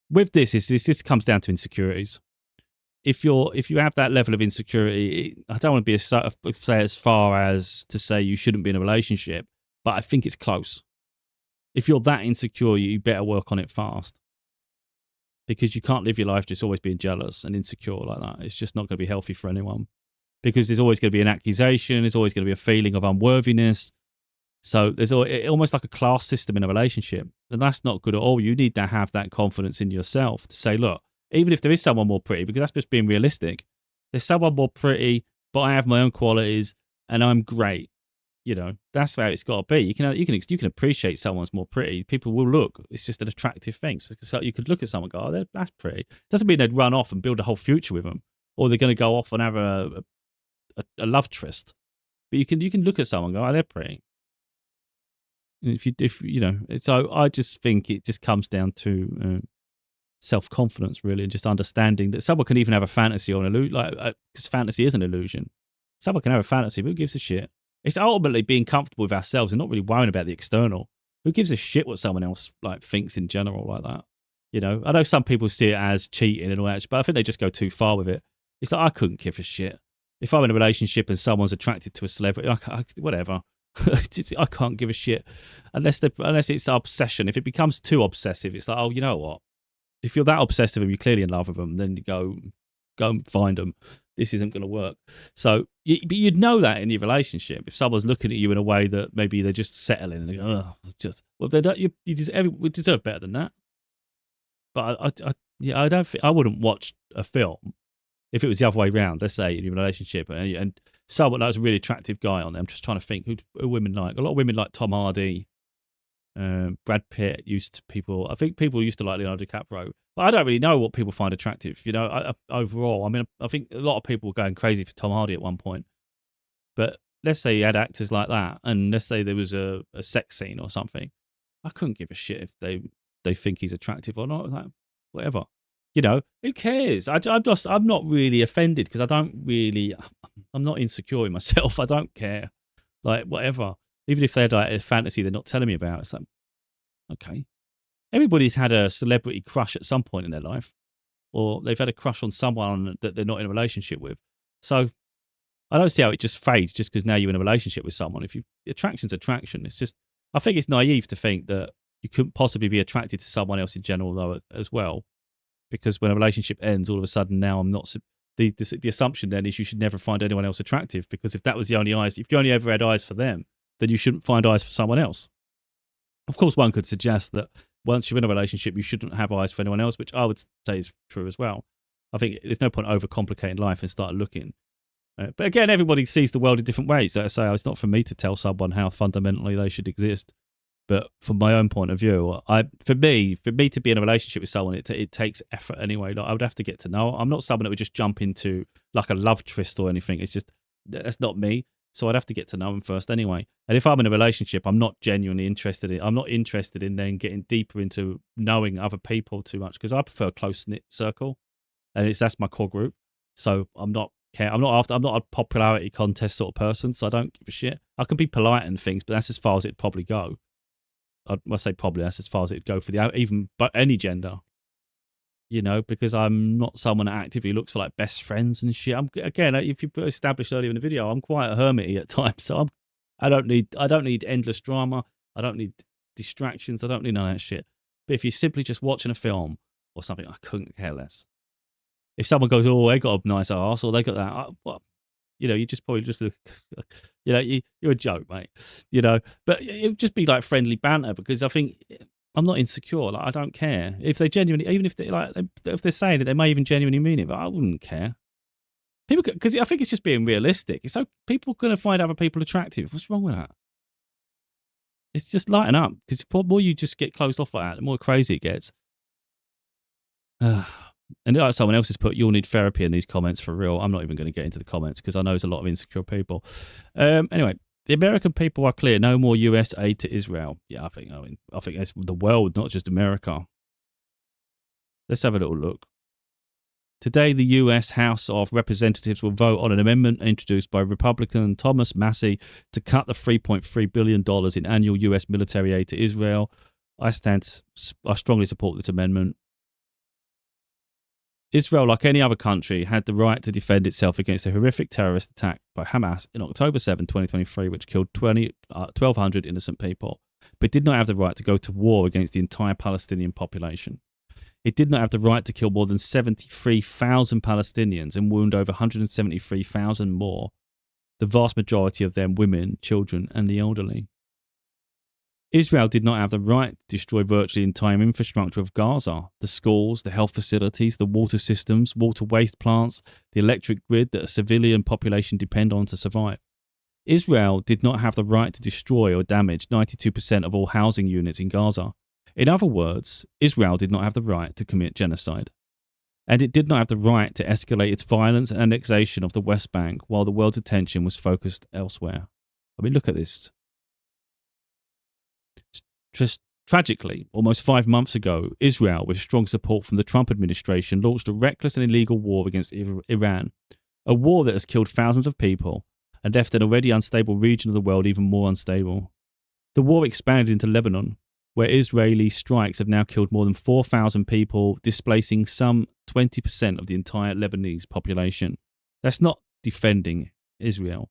With this comes down to insecurities. If you have that level of insecurity, I don't want to say as far as to say you shouldn't be in a relationship, but I think it's close. If you're that insecure, you better work on it fast. Because you can't live your life just always being jealous and insecure like that. It's just not going to be healthy for anyone. Because there's always going to be an accusation. There's always going to be a feeling of unworthiness. So there's almost like a class system in a relationship. And that's not good at all. You need to have that confidence in yourself to say, look, even if there is someone more pretty, because that's just being realistic, there's someone more pretty, but I have my own qualities and I'm great. You know, that's how it's got to be. You can appreciate someone's more pretty. People will look. It's just an attractive thing. So you could look at someone and go, oh, that's pretty. Doesn't mean they'd run off and build a whole future with them, or they're going to go off and have a love tryst. But you can look at someone and go, oh, they're pretty. And so I just think it just comes down to self-confidence, really, and just understanding that someone can even have a fantasy or an illusion, because fantasy is an illusion. Someone can have a fantasy, but who gives a shit? It's ultimately being comfortable with ourselves and not really worrying about the external. Who gives a shit what someone else thinks in general like that? You know, I know some people see it as cheating and all that, but I think they just go too far with it. It's like, I couldn't give a shit. If I'm in a relationship and someone's attracted to a celebrity, whatever. I can't give a shit unless it's obsession. If it becomes too obsessive, it's like, oh, you know what? If you're that obsessed with them, you're clearly in love with them. Then you go and find them. This isn't going to work. So, but you'd know that in your relationship if someone's looking at you in a way that maybe they're just settling and they go, they don't. We deserve better than that. But I don't think I wouldn't watch a film if it was the other way around. Let's say in your relationship and someone that's a really attractive guy on there. I'm just trying to think who women like. A lot of women like Tom Hardy. Brad Pitt I think people used to like Leonardo DiCaprio, but I don't really know what people find attractive. You know, overall, I mean, I think a lot of people were going crazy for Tom Hardy at one point. But let's say you had actors like that, and let's say there was a sex scene or something. I couldn't give a shit if they think he's attractive or not. Like, whatever. You know, who cares? I'm not really offended because I'm not insecure in myself. I don't care. Like, whatever. Even if they had a fantasy they're not telling me about, it's like, okay. Everybody's had a celebrity crush at some point in their life, or they've had a crush on someone that they're not in a relationship with. So I don't see how it just fades just because now you're in a relationship with someone. Attraction's attraction. It's just, I think it's naive to think that you couldn't possibly be attracted to someone else in general though as well, because when a relationship ends, all of a sudden now I'm not. The assumption then is you should never find anyone else attractive, because if that was the only eyes, if you only ever had eyes for them, then you shouldn't find eyes for someone else. Of course, one could suggest that once you're in a relationship, you shouldn't have eyes for anyone else, which I would say is true as well. I think there's no point overcomplicating life and start looking. But again, everybody sees the world in different ways. So I say it's not for me to tell someone how fundamentally they should exist. But from my own point of view, for me to be in a relationship with someone, it takes effort anyway. Like, I would have to get to know. I'm not someone that would just jump into like a love tryst or anything. It's just, that's not me. So I'd have to get to know them first anyway. And if I'm in a relationship, I'm not genuinely interested in. I'm not interested in then getting deeper into knowing other people too much, because I prefer a close knit circle, and that's my core group. So I'm not care. I'm not a popularity contest sort of person, so I don't give a shit. I can be polite and things, but that's as far as it'd probably go. I say probably that's as far as it'd go for but any gender. You know, because I'm not someone that actively looks for like best friends and shit. Again, if you established earlier in the video, I'm quite a hermity at times. So I don't need endless drama. I don't need distractions. I don't need none of that shit. But if you're simply just watching a film or something, I couldn't care less. If someone goes, oh, they got a nice ass, or they got that, well, you know, you just probably just look, you know, you're a joke, mate. You know, but it would just be like friendly banter because I think I'm not insecure. Like I don't care if they genuinely, even if if they're saying it, they may even genuinely mean it, but I wouldn't care. People, because I think it's just being realistic. It's so people going to find other people attractive. What's wrong with that? It's just lighten up because the more you just get closed off like that, the more crazy it gets. And like someone else has put, you'll need therapy in these comments for real. I'm not even going to get into the comments because I know there's a lot of insecure people. Anyway, the American people are clear. No more US aid to Israel. Yeah, I think that's the world, not just America. Let's have a little look. Today, the US House of Representatives will vote on an amendment introduced by Republican Thomas Massie to cut the $3.3 billion in annual US military aid to Israel. I strongly support this amendment. Israel, like any other country, had the right to defend itself against a horrific terrorist attack by Hamas in October 7, 2023, which killed 1,200 innocent people, but did not have the right to go to war against the entire Palestinian population. It did not have the right to kill more than 73,000 Palestinians and wound over 173,000 more, the vast majority of them women, children, and the elderly. Israel did not have the right to destroy virtually the entire infrastructure of Gaza, the schools, the health facilities, the water systems, water waste plants, the electric grid that a civilian population depend on to survive. Israel did not have the right to destroy or damage 92% of all housing units in Gaza. In other words, Israel did not have the right to commit genocide. And it did not have the right to escalate its violence and annexation of the West Bank while the world's attention was focused elsewhere. I mean, look at this. Tragically, almost 5 months ago, Israel, with strong support from the Trump administration, launched a reckless and illegal war against Iran, a war that has killed thousands of people and left an already unstable region of the world even more unstable. The war expanded into Lebanon, where Israeli strikes have now killed more than 4,000 people, displacing some 20% of the entire Lebanese population. That's not defending Israel.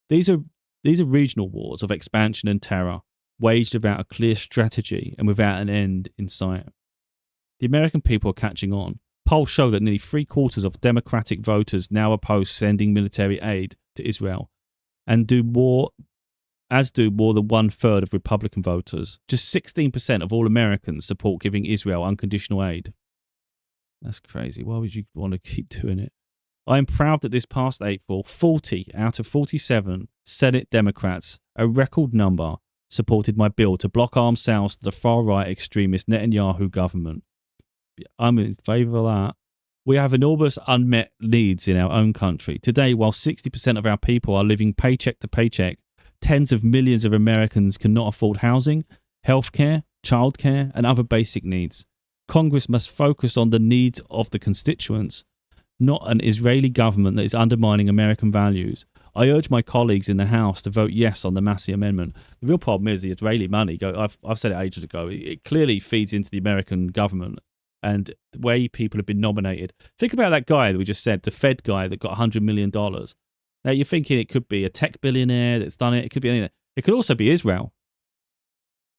These are regional wars of expansion and terror, waged without a clear strategy and without an end in sight. The American people are catching on. Polls show that nearly 3/4 of Democratic voters now oppose sending military aid to Israel, and do more than 1/3 of Republican voters. Just 16% of all Americans support giving Israel unconditional aid. That's crazy. Why would you want to keep doing it? I am proud that this past April, 40 out of 47 Senate Democrats, a record number, supported my bill to block arms sales to the far-right extremist Netanyahu government. I'm in favour of that. We have enormous unmet needs in our own country. Today, while 60% of our people are living paycheck to paycheck, tens of millions of Americans cannot afford housing, healthcare, childcare, and other basic needs. Congress must focus on the needs of the constituents, not an Israeli government that is undermining American values. I urge my colleagues in the House to vote yes on the Massie Amendment. The real problem is the Israeli money. I've said it ages ago. It clearly feeds into the American government and the way people have been nominated. Think about that guy that we just said, the Fed guy that got $100 million. Now you're thinking it could be a tech billionaire that's done it. It could be anything. It could also be Israel.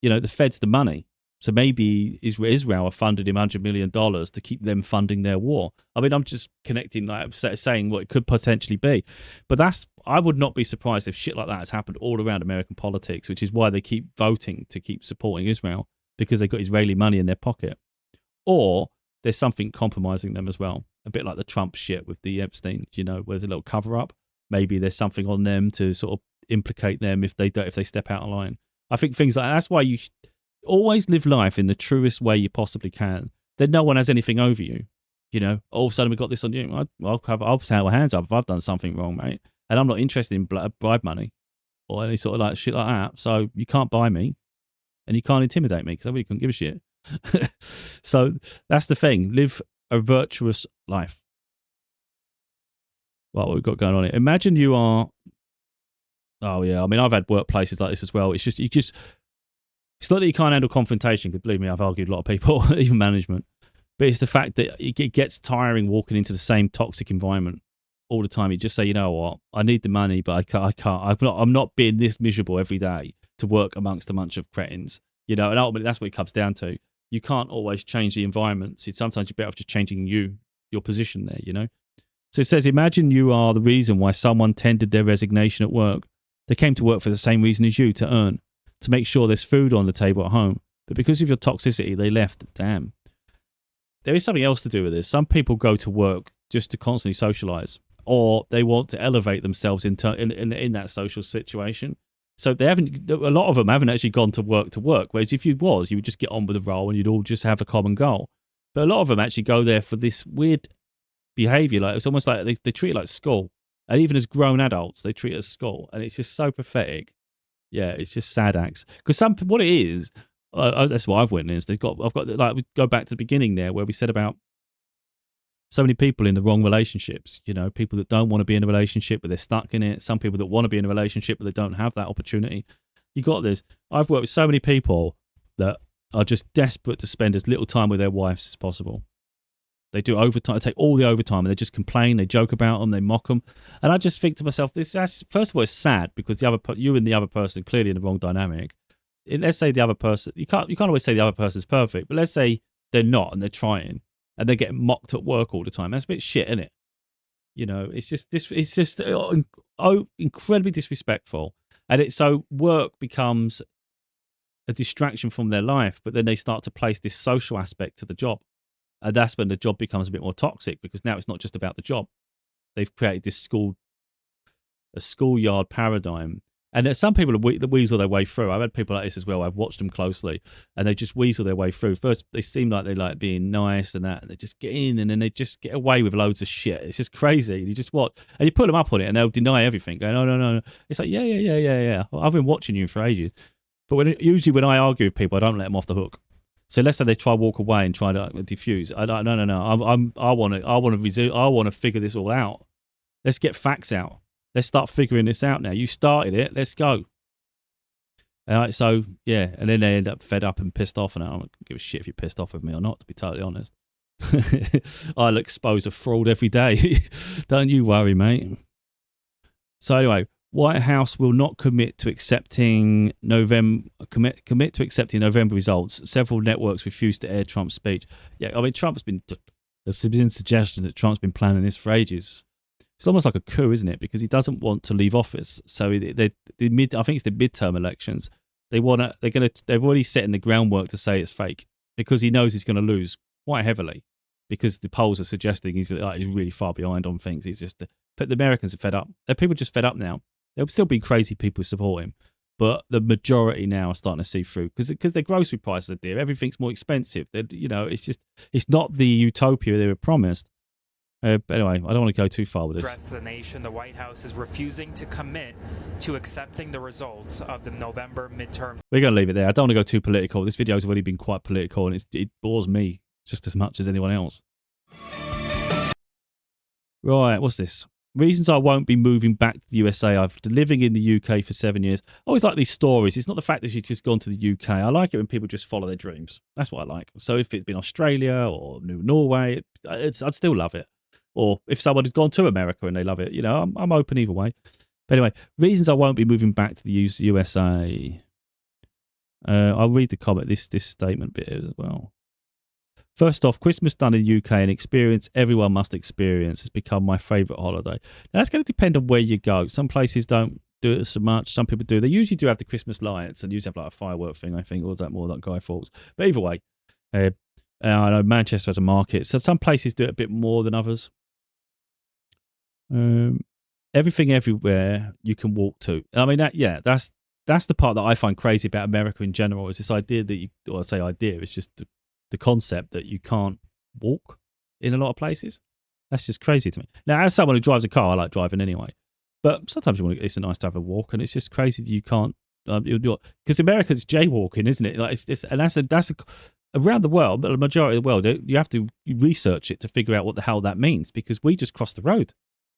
You know, the Fed's the money. So maybe Israel have funded him $100 million to keep them funding their war. I mean, I'm just connecting, like saying what it could potentially be. But I would not be surprised if shit like that has happened all around American politics, which is why they keep voting to keep supporting Israel, because they've got Israeli money in their pocket. Or there's something compromising them as well. A bit like the Trump shit with the Epstein, you know, where there's a little cover up. Maybe there's something on them to sort of implicate them if they step out of line. I think things like that's why you always live life in the truest way you possibly can. Then no one has anything over you. You know, all of a sudden we've got this on you. I'll have my hands up if I've done something wrong, mate. And I'm not interested in bribe money or any sort of like shit like that. So you can't buy me and you can't intimidate me because I really couldn't give a shit. So that's the thing. Live a virtuous life. what we've got going on here. Imagine you are. Oh yeah, I mean I've had workplaces like this as well. It's just it's not that you can't handle confrontation. Because believe me, I've argued a lot of people, even management. But it's the fact that it gets tiring walking into the same toxic environment all the time. You just say, you know what, I need the money, but I can't. I'm not being this miserable every day to work amongst a bunch of cretins. And ultimately that's what it comes down to. You can't always change the environment. So sometimes you're better off just changing your position there. So it says, imagine you are the reason why someone tendered their resignation at work. They came to work for the same reason as you, to earn, to make sure there's food on the table at home. But because of your toxicity, they left. Damn. There is something else to do with this. Some people go to work just to constantly socialize, or they want to elevate themselves in that social situation. So a lot of them haven't actually gone to work. Whereas if you would just get on with the role and you'd all just have a common goal. But a lot of them actually go there for this weird behavior. Like it's almost like they treat it like school. And even as grown adults, they treat it as school. And it's just so pathetic. Yeah, it's just sad acts. Because what it is, that's what I've witnessed. I've got we go back to the beginning there where we said about so many people in the wrong relationships. People that don't want to be in a relationship, but they're stuck in it. Some people that want to be in a relationship, but they don't have that opportunity. You got this. I've worked with so many people that are just desperate to spend as little time with their wives as possible. They do overtime. They take all the overtime, and they just complain. They joke about them. They mock them. And I just think to myself, first of all, it's sad because you and the other person are clearly in the wrong dynamic. Let's say the other person, you can't always say the other person's perfect, but let's say they're not and they're trying and they're getting mocked at work all the time. That's a bit shit, isn't it? It's just incredibly disrespectful. And so work becomes a distraction from their life, but then they start to place this social aspect to the job. And that's when the job becomes a bit more toxic because now it's not just about the job. They've created this schoolyard paradigm. And some people weasel their way through. I've had people like this as well. I've watched them closely and they just weasel their way through. First, they seem like they like being nice and that, and they just get in and then they just get away with loads of shit. It's just crazy. You just watch and you put them up on it and they'll deny everything. Going, no. It's like, yeah. I've been watching you for ages. But usually when I argue with people, I don't let them off the hook. So let's say they try to walk away and try to diffuse. No. I want to figure this all out. Let's get facts out. Let's start figuring this out now. You started it. Let's go. So yeah, and then they end up fed up and pissed off. And I don't give a shit if you're pissed off with me or not. To be totally honest, I'll expose a fraud every day. Don't you worry, mate. So anyway, White House will not commit to accepting November results. Several networks refused to air Trump's speech. Yeah, I mean, there's been suggestion that Trump's been planning this for ages. It's almost like a coup, isn't it? Because he doesn't want to leave office. So I think it's the midterm elections. They've already set in the groundwork to say it's fake because he knows he's going to lose quite heavily because the polls are suggesting he's really far behind on things. But the Americans are fed up. People are just fed up now. There'll still be crazy people who support him, but the majority now are starting to see through because their grocery prices are dear. Everything's more expensive. It's not the utopia they were promised. But anyway, I don't want to go too far with this. Address to the nation, the White House is refusing to commit to accepting the results of the November midterm. We're going to leave it there. I don't want to go too political. This video has already been quite political, and it bores me just as much as anyone else. Right, what's this? Reasons I won't be moving back to the USA. I've been living in the UK for 7 years. I always like these stories. It's not the fact that she's just gone to the UK. I like it when people just follow their dreams. That's what I like. So if it's been Australia or Norway, I'd still love it. Or if someone has gone to America and they love it, I'm open either way. But anyway, reasons I won't be moving back to the USA. I'll read the comment, this statement bit as well. First off, Christmas done in the UK, an experience everyone must experience, has become my favourite holiday. Now, that's going to depend on where you go. Some places don't do it so much. Some people do. They usually do have the Christmas lights and usually have like a firework thing, I think, or is that more like Guy Fawkes? But either way, I know Manchester has a market, so some places do it a bit more than others. Everything everywhere you can walk to. I mean, that's the part that I find crazy about America in general, is this idea that it's just the concept that you can't walk in a lot of places. That's just crazy to me. Now, as someone who drives a car, I like driving anyway, but sometimes it's nice to have a walk, and it's just crazy that you can't, because America's jaywalking, isn't it? Like that's around the world, but the majority of the world, you have to research it to figure out what the hell that means, because we just cross the road.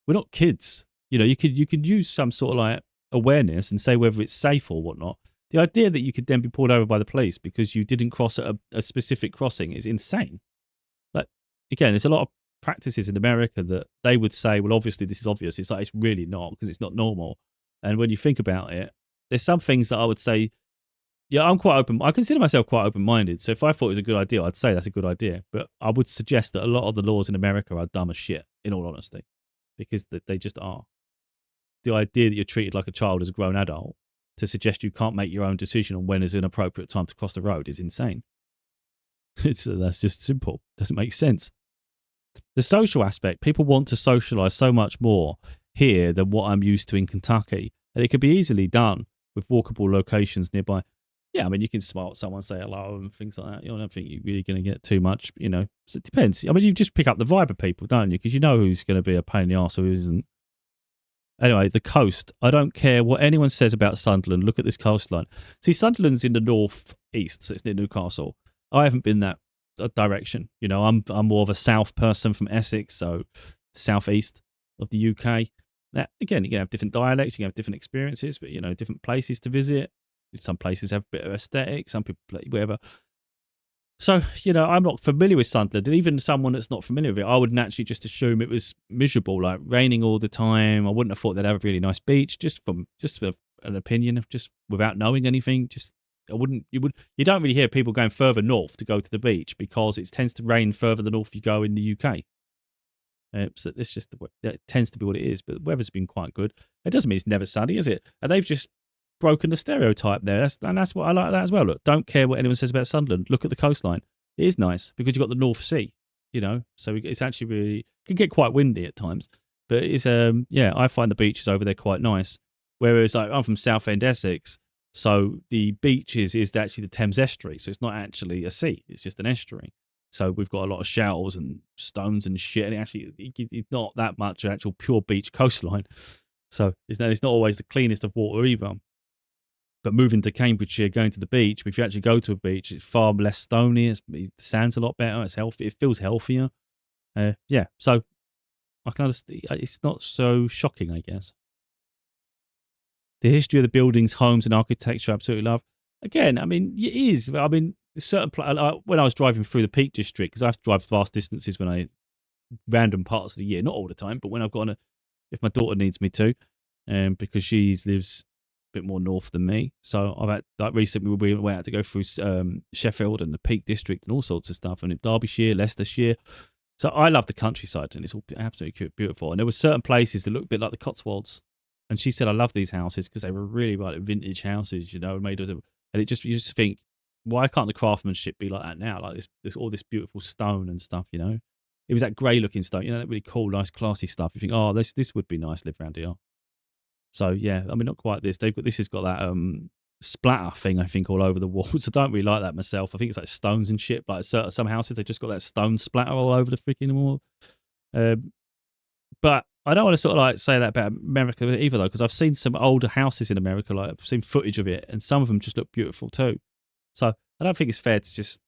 we're not kids. You know, you could use some sort of like awareness and say whether it's safe or whatnot. The idea that you could then be pulled over by the police because you didn't cross at a specific crossing is insane. Like, again, there's a lot of practices in America that they would say, well, obviously this is obvious. It's like, it's really not, because it's not normal. And when you think about it, there's some things that I would say, yeah, I'm quite open. I consider myself quite open-minded. So if I thought it was a good idea, I'd say that's a good idea. But I would suggest that a lot of the laws in America are dumb as shit, in all honesty, because they just are. The idea that you're treated like a child as a grown adult to suggest you can't make your own decision on when is an appropriate time to cross the road is insane. That's just simple. Doesn't make sense. The social aspect, people want to socialise so much more here than what I'm used to in Kentucky. And it could be easily done with walkable locations nearby. Yeah, I mean, you can smile at someone, say hello and things like that. You know, I don't think you're really going to get too much, you know. So it depends. I mean, you just pick up the vibe of people, don't you? Because you know who's going to be a pain in the arse or who isn't. Anyway, the coast. I don't care what anyone says about Sunderland. Look at this coastline. See, Sunderland's in the north-east, so it's near Newcastle. I haven't been that direction. You know, I'm more of a south person from Essex, so southeast of the UK. Now, again, you can have different dialects, you can have different experiences, but, you know, different places to visit. Some places have a bit of aesthetic, some people, whatever. So, you know, I'm not familiar with Sunderland, and even someone that's not familiar with it, I would naturally just assume it was miserable, like raining all the time. I wouldn't have thought they'd have a really nice beach, just for an opinion of just without knowing anything. Just you don't really hear people going further north to go to the beach because it tends to rain further the north you go in the UK. So it's just it tends to be what it is. But the weather's been quite good. It doesn't mean it's never sunny, is it? And they've just broken the stereotype there. That's what I like that as well. Look, don't care what anyone says about Sunderland. Look at the coastline. It is nice because you've got the North Sea, you know, so it's actually really, it can get quite windy at times, but it's, yeah, I find the beaches over there quite nice. Whereas I'm from Southend Essex, so the beach is actually the Thames estuary, so it's not actually a sea, it's just an estuary. So we've got a lot of shells and stones and shit, and it's not that much actual pure beach coastline. So it's not always the cleanest of water either. But moving to Cambridgeshire, going to the beach, if you actually go to a beach, it's far less stony. The sand's a lot better. It's healthy. It feels healthier. Yeah, so I can understand. It's not so shocking, I guess. The history of the buildings, homes, and architecture, I absolutely love. Again, I mean, it is. I mean, certain when I was driving through the Peak District, because I have to drive vast distances random parts of the year, not all the time, but when I've got if my daughter needs me to, because she lives bit more north than me, so I've had like recently we went out to go through Sheffield and the Peak District and all sorts of stuff, and Derbyshire, Leicestershire. So I love the countryside, and it's all absolutely beautiful. And there were certain places that looked a bit like the Cotswolds, and she said I love these houses because they were really like vintage houses, you know, made of them. And you just think, why can't the craftsmanship be like that now? Like this all this beautiful stone and stuff, you know. It was that grey looking stone, you know, that really cool, nice, classy stuff. You think, oh, this would be nice to live around here. So yeah, I mean, not quite this. This has got that splatter thing, I think, all over the walls. I don't really like that myself. I think it's like stones and shit. Like some houses, they've just got that stone splatter all over the freaking wall. But I don't want to sort of like say that about America either, though, because I've seen some older houses in America. Like I've seen footage of it, and some of them just look beautiful too. So I don't think it's fair to just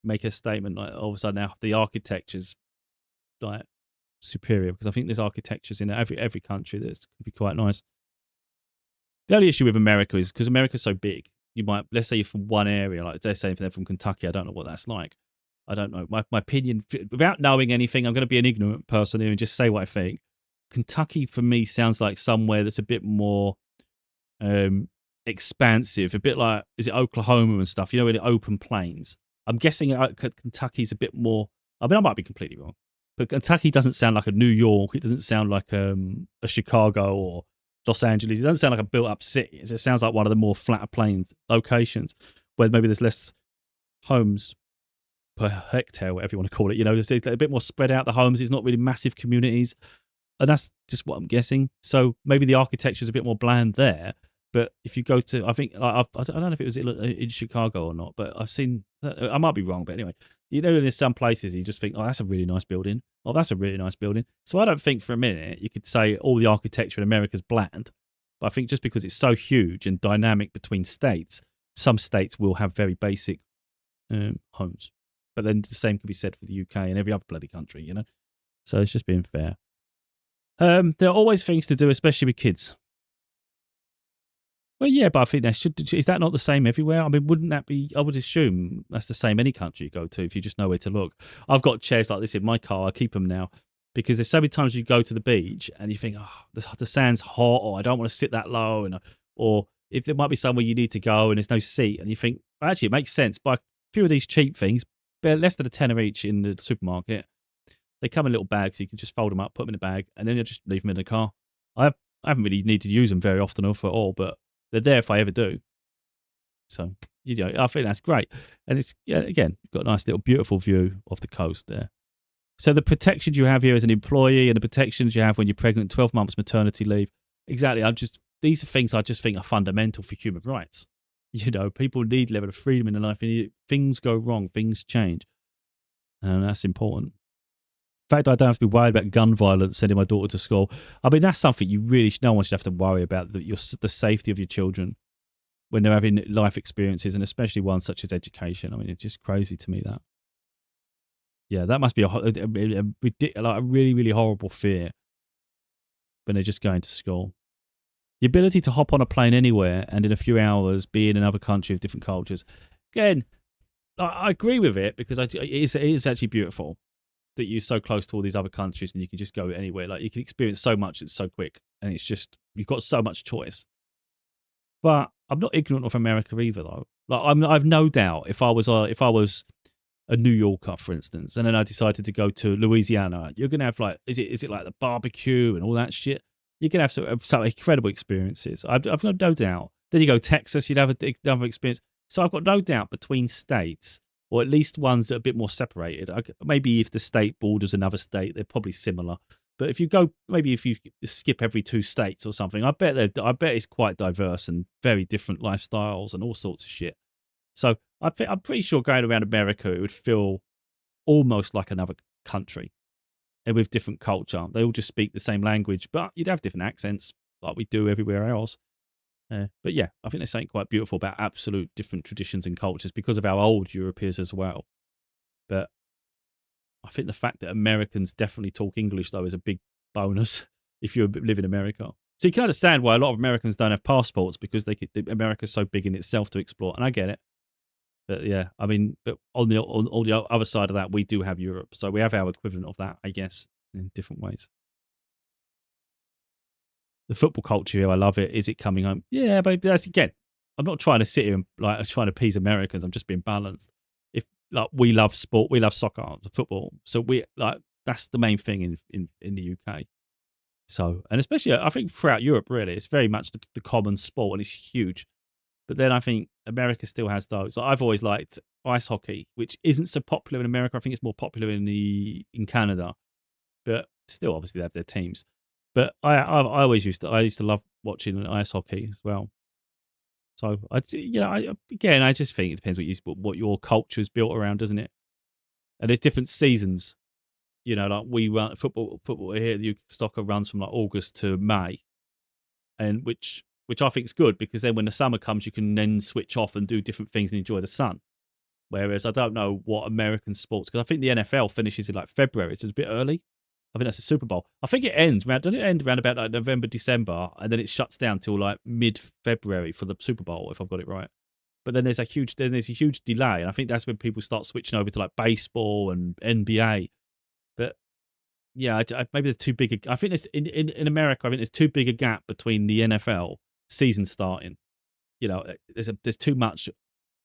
make a statement like all of a sudden now the architecture's like superior, because I think there's architectures in every country that could be quite nice. The only issue with America is because America's so big, you might, let's say you're from one area, like they're saying they're from Kentucky, I don't know what that's like. I don't know. My opinion, without knowing anything, I'm going to be an ignorant person here and just say what I think. Kentucky, for me, sounds like somewhere that's a bit more expansive, a bit like, is it Oklahoma and stuff, you know, in the open plains. I'm guessing Kentucky's a bit more, I mean, I might be completely wrong, but Kentucky doesn't sound like a New York. It doesn't sound like a Chicago or Los Angeles. It doesn't sound like a built-up city. It sounds like one of the more flatter plains locations where maybe there's less homes per hectare, whatever you want to call it. You know, there's a bit more spread out, the homes. It's not really massive communities. And that's just what I'm guessing. So maybe the architecture is a bit more bland there. But if you go to, I think, I don't know if it was in Chicago or not, but I've seen, I might be wrong, but anyway, you know, there's some places you just think, oh, that's a really nice building. Oh, that's a really nice building. So I don't think for a minute you could say all the architecture in America is bland. But I think just because it's so huge and dynamic between states, some states will have very basic homes. But then the same can be said for the UK and every other bloody country, you know? So it's just being fair. There are always things to do, especially with kids. Well, yeah, but I think is that not the same everywhere? I mean, wouldn't that be? I would assume that's the same any country you go to if you just know where to look. I've got chairs like this in my car. I keep them now because there's so many times you go to the beach and you think, oh, the sand's hot, or I don't want to sit that low, or if there might be somewhere you need to go and there's no seat, and you think, well, actually, it makes sense. Buy a few of these cheap things, they're less than a tenner each in the supermarket. They come in little bags, so you can just fold them up, put them in a bag, and then you just leave them in the car. I haven't really needed to use them very often or at all, but they're there if I ever do. So, I think that's great. And it's, again, you've got a nice little beautiful view of the coast there. So the protections you have here as an employee and the protections you have when you're pregnant, 12 months maternity leave, exactly. These are things I just think are fundamental for human rights. People need a level of freedom in their life. Things go wrong, things change. And that's important. The fact that I don't have to be worried about gun violence sending my daughter to school. I mean, that's something no one should have to worry about, the safety of your children when they're having life experiences, and especially ones such as education. I mean, it's just crazy to me that. Yeah, that must be a really, really horrible fear when they're just going to school. The ability to hop on a plane anywhere and in a few hours be in another country of different cultures. Again, I agree with it because it is actually beautiful that you're so close to all these other countries and you can just go anywhere. Like, you can experience so much, it's so quick, and it's just, you've got so much choice. But I'm not ignorant of America either, though. Like, I've no doubt if I was a New Yorker, for instance, and then I decided to go to Louisiana, you're gonna have is it like the barbecue and all that shit? You're gonna have some incredible experiences. I've got no doubt. Then you go to Texas, you'd have another experience. So I've got no doubt between states, or at least ones that are a bit more separated. Maybe if the state borders another state, they're probably similar. But if you skip every 2 states or something, I bet it's quite diverse and very different lifestyles and all sorts of shit. So I'm pretty sure going around America, it would feel almost like another country, and with different culture. They all just speak the same language, but you'd have different accents like we do everywhere else. But yeah, I think there's something quite beautiful about absolute different traditions and cultures because of how old Europe is as well. But I think the fact that Americans definitely talk English, though, is a big bonus if you live in America. So you can understand why a lot of Americans don't have passports, because America's so big in itself to explore, and I get it. But yeah, I mean, but on the other side of that, we do have Europe, so we have our equivalent of that, I guess, in different ways. The football culture here, I love it. Is it coming home? Yeah, but that's, again, I'm not trying to sit here and trying to appease Americans. I'm just being balanced. If we love sport, we love soccer, football, so that's the main thing in the UK. So, and especially I think throughout Europe, really, it's very much the common sport, and it's huge. But then I think America still has those. I've always liked ice hockey, which isn't so popular in America. I think it's more popular in Canada, but still, obviously, they have their teams. But I used to love watching ice hockey as well. So I just think it depends what your culture is built around, doesn't it? And there's different seasons. Like we run football here. The soccer runs from August to May, and which I think is good, because then when the summer comes, you can then switch off and do different things and enjoy the sun. Whereas I don't know what American sports, because I think the NFL finishes in February, so it's a bit early. I think that's the Super Bowl. I think it ends doesn't it end around about November, December, and then it shuts down till mid-February for the Super Bowl, if I've got it right. But then there's a huge delay, and I think that's when people start switching over to baseball and NBA. But yeah, maybe there's too big. I think there's in America, I think there's too big a gap between the NFL season starting. There's too much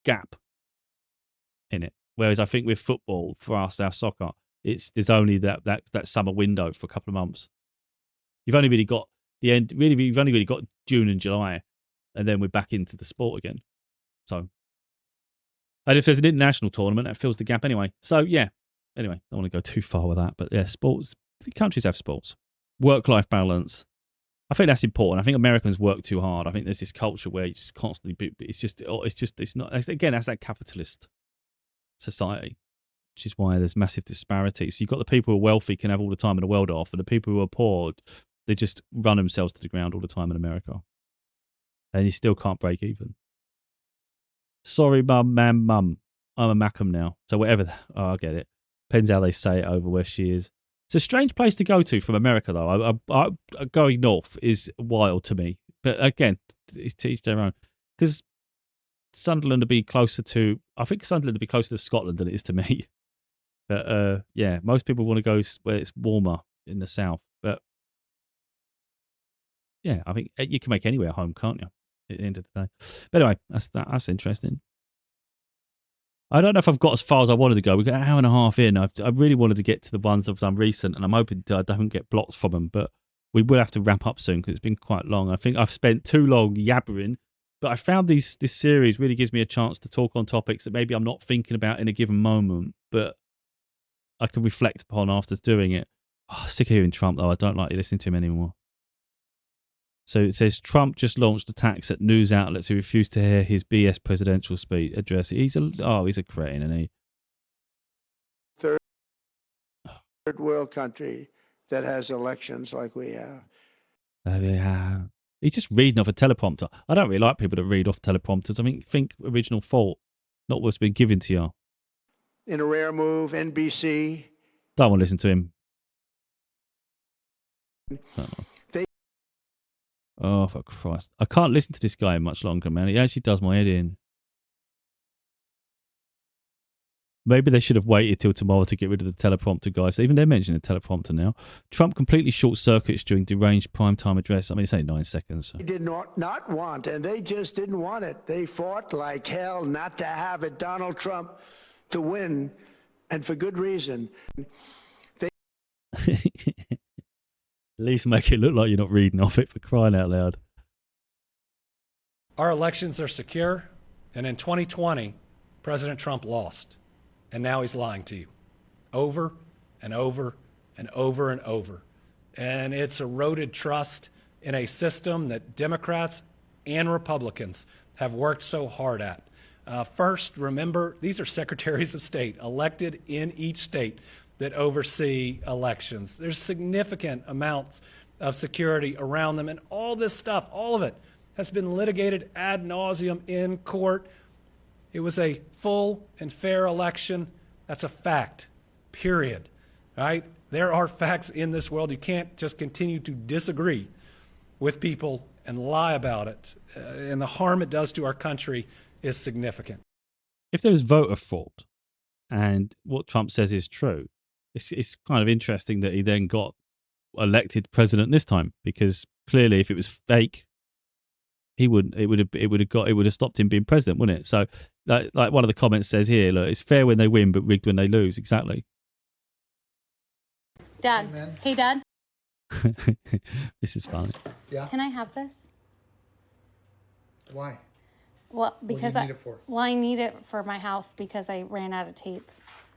gap in it. Whereas I think with football, for us, our soccer, there's only that summer window for a couple of months. You've only really got the end. Really, you've only really got June and July, and then we're back into the sport again. So, and if there's an international tournament, that fills the gap anyway. So yeah. Anyway, don't want to go too far with that, but yeah, sports. Countries have sports. Work-life balance. I think that's important. I think Americans work too hard. I think there's this culture where you just constantly. It's not. Again, that's that capitalist society, which is why there's massive disparities. So you've got the people who are wealthy can have all the time in the world off, and the people who are poor, they just run themselves to the ground all the time in America, and you still can't break even. Sorry, mum. I'm a Mackham now, so whatever. I get it. Depends how they say it over where she is. It's a strange place to go to from America, though. Going north is wild to me. But again, to each their own. Because Sunderland would be closer to... I think Sunderland would be closer to Scotland than it is to me. But yeah, most people want to go where it's warmer in the south. But yeah, I think you can make anywhere home, can't you? At the end of the day. But anyway, that's interesting. I don't know if I've got as far as I wanted to go. We got an hour and a half in. I really wanted to get to the ones I've done recent, and I'm hoping I don't get blocked from them. But we will have to wrap up soon because it's been quite long. I think I've spent too long yabbering, but I found this series really gives me a chance to talk on topics that maybe I'm not thinking about in a given moment, but I can reflect upon after doing it. Oh, sick of hearing Trump, though. I don't like listening to him anymore. So it says Trump just launched attacks at news outlets who refused to hear his BS presidential speech address. He's a cretin, isn't he? Third world country that has elections like we have. He's just reading off a teleprompter. I don't really like people that read off teleprompters. I mean, think original thought, not what's been given to you. In a rare move, NBC. Don't want to listen to him. Oh, for Christ. I can't listen to this guy much longer, man. He actually does my head in. Maybe they should have waited till tomorrow to get rid of the teleprompter, guys. Even they're mentioning the teleprompter now. Trump completely short circuits during deranged primetime address. I mean, it's only 9 seconds. So. They did not want, and they just didn't want it. They fought like hell not to have it, Donald Trump, to win, and for good reason. At least make it look like you're not reading off it, for crying out loud. Our elections are secure, and in 2020, President Trump lost. And now he's lying to you over and over and over and over. And it's eroded trust in a system that Democrats and Republicans have worked so hard at. First, remember, these are secretaries of state elected in each state that oversee elections. There's significant amounts of security around them, and all this stuff, all of it, has been litigated ad nauseum in court. It was a full and fair election. That's a fact, period. Right? There are facts in this world. You can't just continue to disagree with people and lie about it. And the harm it does to our country is significant. If there was voter fraud and what Trump says is true, it's kind of interesting that he then got elected president this time, because clearly if it was fake, it would have stopped him being president, wouldn't it? So like one of the comments says here, look, it's fair when they win but rigged when they lose. Exactly. Dad. Hey, Dad. This is funny. Yeah. Can I have this? Why? Well, because what do you need it for? I need it for my house because I ran out of tape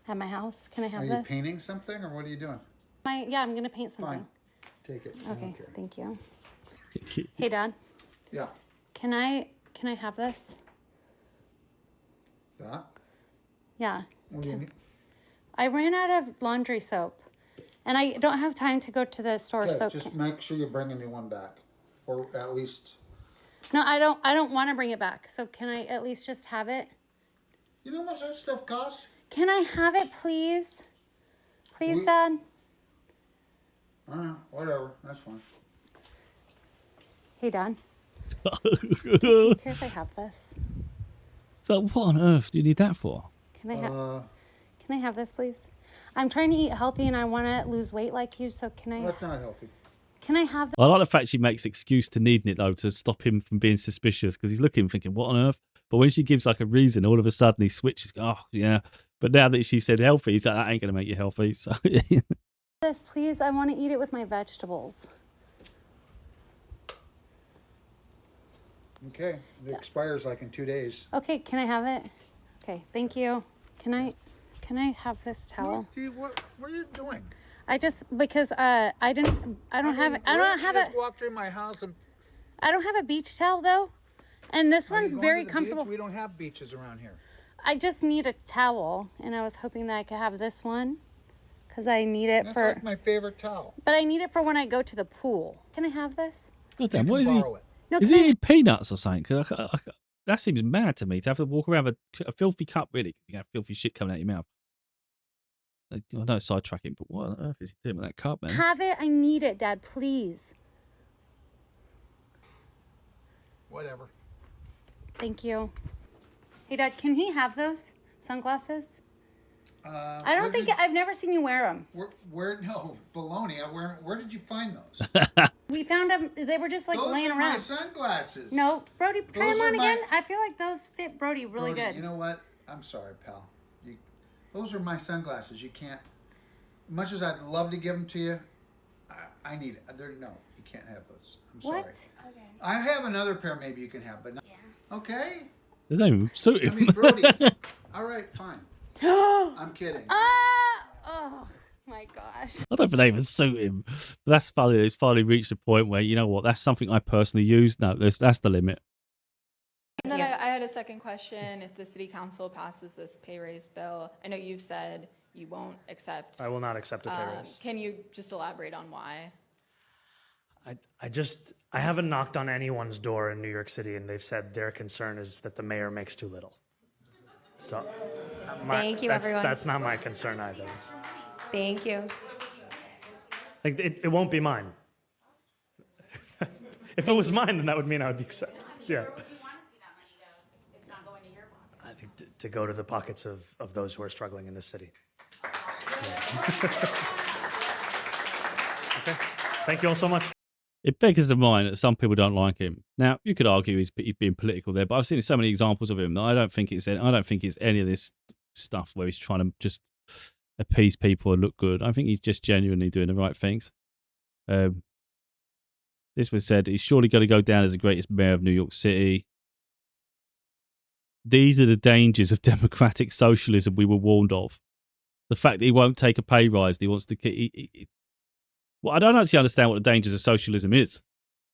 at my house. Can I have this? Are you painting something, or what are you doing? Yeah, I'm gonna paint something. Fine. Take it. Okay, thank you. Hey, Dad. Yeah. Can I have this? That? Yeah. What do you need? I ran out of laundry soap, and I don't have time to go to the store. Okay, so just make sure you bring a new one back, or at least. No, I don't want to bring it back. So can I at least just have it? You know how much that stuff costs? Can I have it, please? Please, Dad? Whatever. That's fine. Hey, Dad. Do you care if I have this? So what on earth do you need that for? Can I have this, please? I'm trying to eat healthy and I want to lose weight like you, so can I... That's not healthy. Can I have this? I like the fact she makes excuse to needing it, though, to stop him from being suspicious, because he's looking thinking, what on earth? But when she gives like a reason, all of a sudden he switches. Oh, yeah. But now that she said healthy, he's like, that ain't going to make you healthy. So This, please. I want to eat it with my vegetables. Okay. It expires like in 2 days. Okay, can I have it? Okay, thank you. Can I have this towel? What are you doing? I just because I don't have walk through my house and I don't have a beach towel though, and this one's very comfortable. We don't have beaches around here. I just need a towel, and I was hoping that I could have this one because I need it That's for. like my favorite towel. But I need it for when I go to the pool. Can I have this? God damn, what is he? No, is he eating peanuts or something? 'Cause that seems mad to me to have to walk around with a filthy cup. Really, you have filthy shit coming out of your mouth. I know it's sidetracking, but what on earth is he doing with that cup, man? Have it. I need it, Dad, please. Whatever. Thank you. Hey, Dad, can he have those sunglasses? I don't think I've never seen you wear them. No, baloney. Where did you find those? We found them. They were just like Those laying are around. my sunglasses. No, Brody, try Those them are on my- again. I feel like those fit Brody really Brody, good. You know what? I'm sorry, pal. Those are my sunglasses. You can't. Much as I'd love to give them to you, I need it. No, you can't have those. I'm sorry. What? Okay. I have another pair. Maybe you can have, but no. Yeah. Okay. They don't even suit him. I mean, Brody. All right, fine. I'm kidding. Oh my gosh. I don't think they even suit him. But that's funny. It's finally reached a point where, you know what, that's something I personally use. No, that's the limit. And then I had a second question. If the city council passes this pay raise bill, I know you've said you won't accept. I will not accept a pay raise. Can you just elaborate on why? I haven't knocked on anyone's door in New York City, and they've said their concern is that the mayor makes too little. So, Thank you, everyone. That's not my concern either. Thank you. Like it won't be mine. If it was mine, then that would mean I would be accepted. Yeah. I think to go to the pockets of those who are struggling in this city. Yeah. Okay. Thank you all so much. It beggars the mind that some people don't like him. Now, you could argue he's being political there, but I've seen so many examples of him that I don't think it's any of this stuff where he's trying to just appease people and look good. I think he's just genuinely doing the right things. This was said, he's surely going to go down as the greatest mayor of New York City. These are the dangers of democratic socialism we were warned of. The fact that he won't take a pay rise, he wants to keep... Well, I don't actually understand what the dangers of socialism is.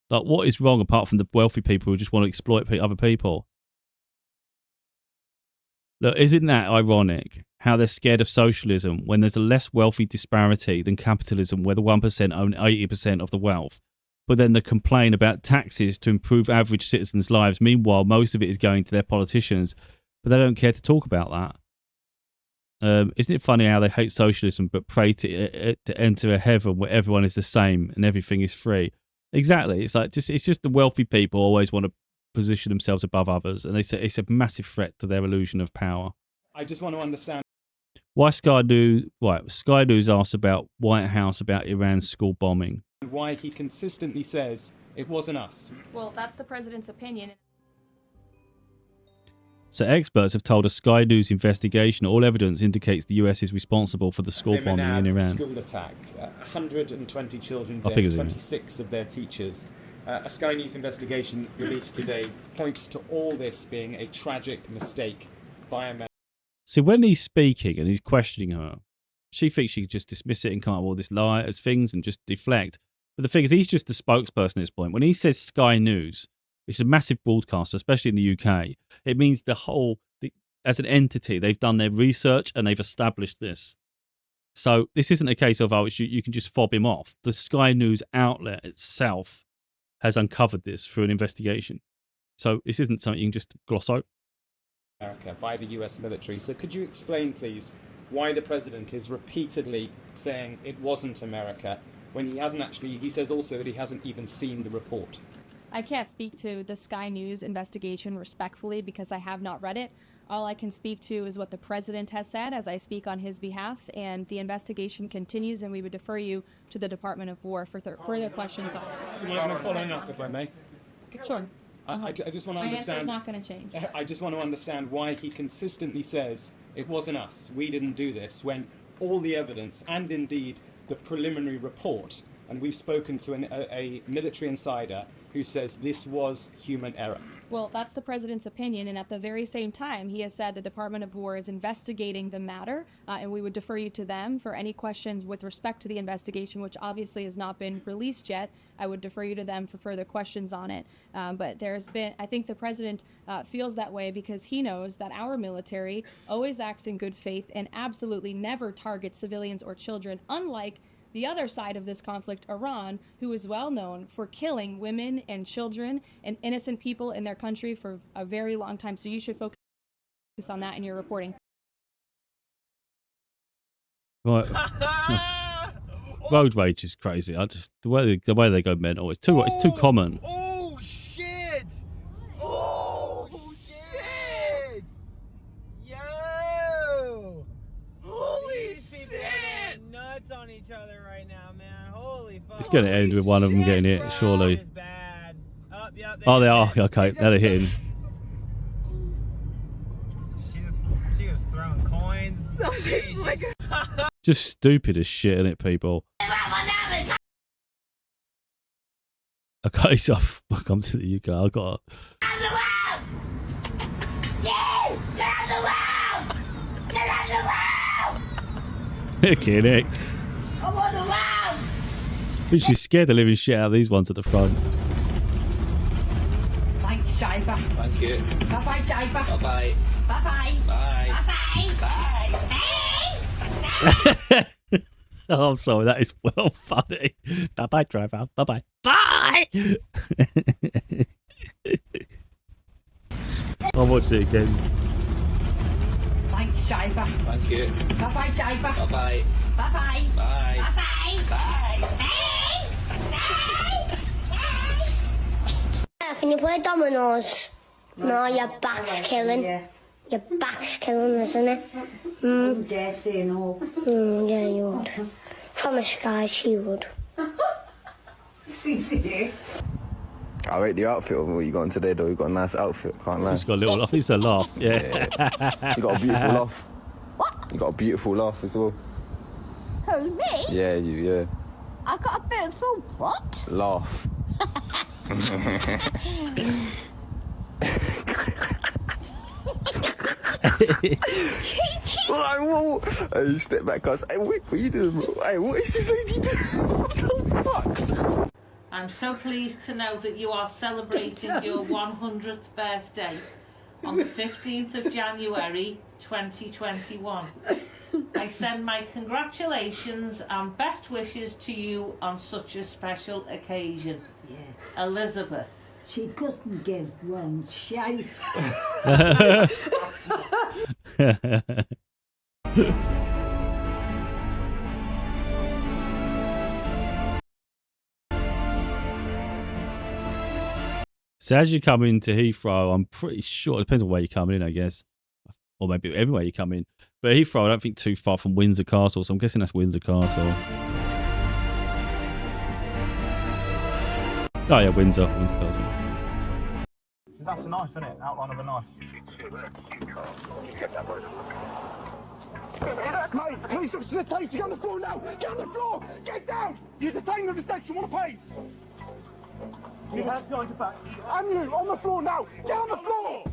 Like, what is wrong apart from the wealthy people who just want to exploit other people? Look, isn't that ironic how they're scared of socialism when there's a less wealthy disparity than capitalism where the 1% own 80% of the wealth, but then they complain about taxes to improve average citizens' lives. Meanwhile, most of it is going to their politicians, but they don't care to talk about that. Isn't it funny how they hate socialism but pray to enter a heaven where everyone is the same and everything is free? Exactly. It's like it's just the wealthy people always want to position themselves above others, and it's a massive threat to their illusion of power. I just want to understand Why Sky News asked about White House about Iran's school bombing. why he consistently says it wasn't us. Well, that's the president's opinion. So experts have told a Sky News investigation all evidence indicates the US is responsible for the school bombing in Iran. School attack. 120 children I think it dead, was 26 of their teachers. A Sky News investigation released today points to all this being a tragic mistake by America. See, when he's speaking and he's questioning her, she thinks she could just dismiss it and come up with all this lie as things and just deflect. But the thing is, he's just the spokesperson at this point. When he says Sky News, which is a massive broadcaster, especially in the UK, it means as an entity, they've done their research and they've established this. So this isn't a case of, you can just fob him off. The Sky News outlet itself has uncovered this through an investigation. So this isn't something you can just gloss over. America by the US military. So could you explain, please, why the president is repeatedly saying it wasn't America when he says also that he hasn't even seen the report? I can't speak to the Sky News investigation respectfully because I have not read it. All I can speak to is what the president has said as I speak on his behalf, and the investigation continues, and we would defer you to the Department of War for further questions on it. Following up, if I may. Sure. I just want to My understand. answer is not going to change. I just want to understand why he consistently says it wasn't us, we didn't do this, when all the evidence and indeed the preliminary report, and we've spoken to a military insider who says this was human error. Well, that's the president's opinion, and at the very same time, he has said the Department of War is investigating the matter, and we would defer you to them for any questions with respect to the investigation, which obviously has not been released yet. I would defer you to them for further questions on it. But I think the president feels that way because he knows that our military always acts in good faith and absolutely never targets civilians or children, unlike the other side of this conflict, Iran, who is well known for killing women and children and innocent people in their country for a very long time. So you should focus on that in your reporting. Right. Road rage is crazy. I just the way they go mental. It's too common. Oh shit! Oh shit! Yo! Holy shit! Nuts on each other right now, man. Holy fuck! It's gonna end with one of them getting hit, surely. Oh, they are. Okay, now they're hitting. She was throwing coins. Just stupid as shit, isn't it, people? Okay, so I've come to the UK. I've got. Okay, Nick. I'm on the wow! I think she's scared the living shit out of these ones at the front. Thanks, driver. Thank you. Bye-bye, driver. Bye-bye. Bye-bye. Bye. Bye-bye. Bye. Oh, I'm sorry, that is well funny. Bye-bye, driver. Bye-bye. Bye! I'll watch it again. Thanks, driver. Thank you. Bye-bye, driver. Bye-bye. Bye-bye. Bye. Bye-bye. Bye. Can you play dominoes? No, your back's killing. Your back's killing, isn't it? Wouldn't dare say no. Yeah, you would. Promise, guys, she would. I rate the outfit of what you got on today, though. You got a nice outfit, can't lie. She's got a little laugh. It's a laugh, yeah. You got a beautiful laugh. What? You got a beautiful laugh as well. Who, me? Yeah, yeah. I got a beautiful what? Laugh. Whoa. Hey, step back, cuz. Hey, wait, what are you doing, bro? Hey, what is this lady doing? What the fuck? I'm so pleased to know that you are celebrating your 100th birthday on the 15th of January 2021. I send my congratulations and best wishes to you on such a special occasion. Yeah. Elizabeth. She couldn't give one shite. So as you come into Heathrow, I'm pretty sure, it depends on where you come in, I guess. Or maybe everywhere you come in. But Heathrow, I don't think too far from Windsor Castle, so I'm guessing that's Windsor Castle. Oh yeah, Windsor Castle. That's a knife, isn't it? Outline of a knife. Mate, police officer takes you on the floor now! Get on the floor! Get down! You're detained under section 1 apiece! You have behind your back. And you, on the floor now! Get on the floor!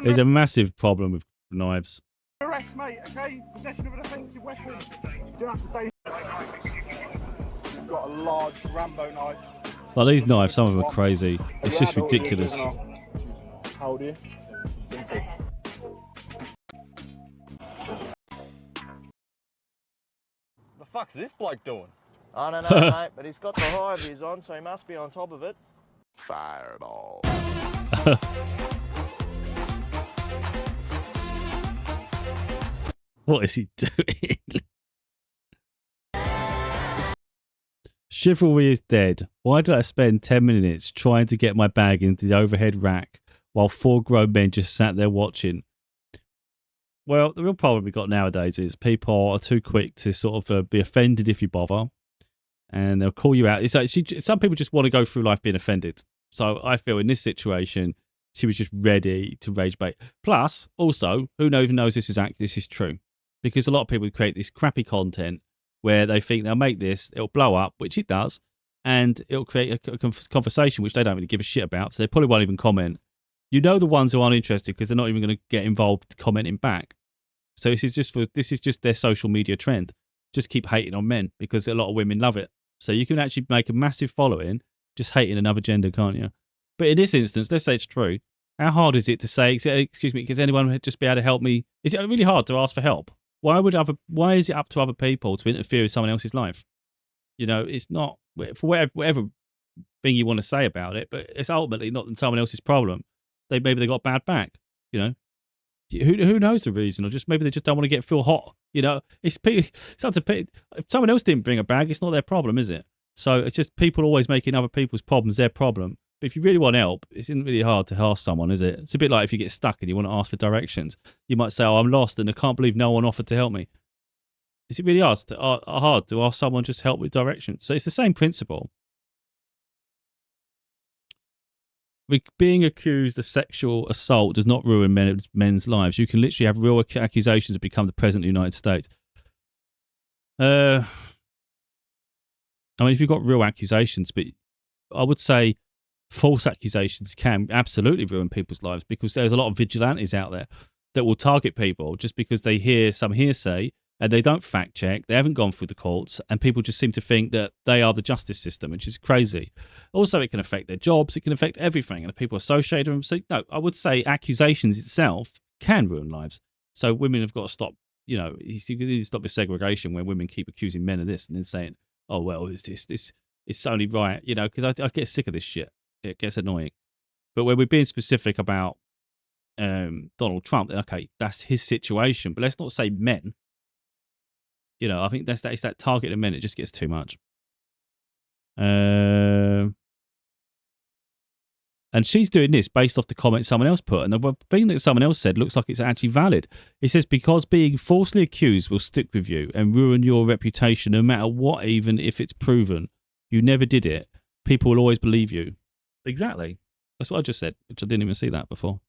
There's a massive problem with knives. Arrest, mate, okay? Possession of an offensive weapon. You don't have to say. You've got a large Rambo knife. Like these knives, some of them are crazy. It's just ridiculous. How old are you? 20. The fuck's this bloke doing? I don't know, mate, but he's got the high vis on, so he must be on top of it. Fireball. What is he doing? Chivalry is dead. Why did I spend 10 minutes trying to get my bag into the overhead rack while 4 grown men just sat there watching? Well, the real problem we've got nowadays is people are too quick to sort of be offended if you bother. And they'll call you out. It's like some people just want to go through life being offended. So I feel in this situation, she was just ready to rage bait. Plus, also, who even knows this is true? Because a lot of people create this crappy content where they think they'll make this, it'll blow up, which it does, and it'll create a conversation which they don't really give a shit about, so they probably won't even comment. You know the ones who aren't interested because they're not even going to get involved commenting back. So this is just their social media trend. Just keep hating on men because a lot of women love it. So you can actually make a massive following just hating another gender, can't you? But in this instance, let's say it's true. How hard is it to say, excuse me, does anyone just be able to help me? Is it really hard to ask for help? Why is it up to other people to interfere with someone else's life? You know, it's not for whatever thing you want to say about it, but it's ultimately not someone else's problem. Maybe they got bad back. You know, who knows the reason, or just maybe they just don't want to feel hot You know, it's up to people. If someone else didn't bring a bag, it's not their problem, is it? So it's just people always making other people's problems their problem. But if you really want help, it isn't really hard to ask someone, is it? It's a bit like if you get stuck and you want to ask for directions. You might say, "Oh, I'm lost and I can't believe no one offered to help me." Is it really hard to ask someone just help with directions? So it's the same principle. Being accused of sexual assault does not ruin men's lives. You can literally have real accusations to become the president of the United States. I mean, if you've got real accusations, but I would say false accusations can absolutely ruin people's lives, because there's a lot of vigilantes out there that will target people just because they hear some hearsay and they don't fact check, they haven't gone through the courts, and people just seem to think that they are the justice system, which is crazy. Also, it can affect their jobs, it can affect everything, and people associated with them. So, no, I would say accusations itself can ruin lives. So women have got to stop, you need to stop this segregation where women keep accusing men of this and then saying, oh, well, it's only right, because I get sick of this shit. It gets annoying. But when we're being specific about Donald Trump, then okay, that's his situation, but let's not say men. I think it's that target of men. It just gets too much. And she's doing this based off the comment someone else put. And the thing that someone else said looks like it's actually valid. It says, because being falsely accused will stick with you and ruin your reputation no matter what, even if it's proven you never did it, people will always believe you. Exactly. That's what I just said, which I didn't even see that before.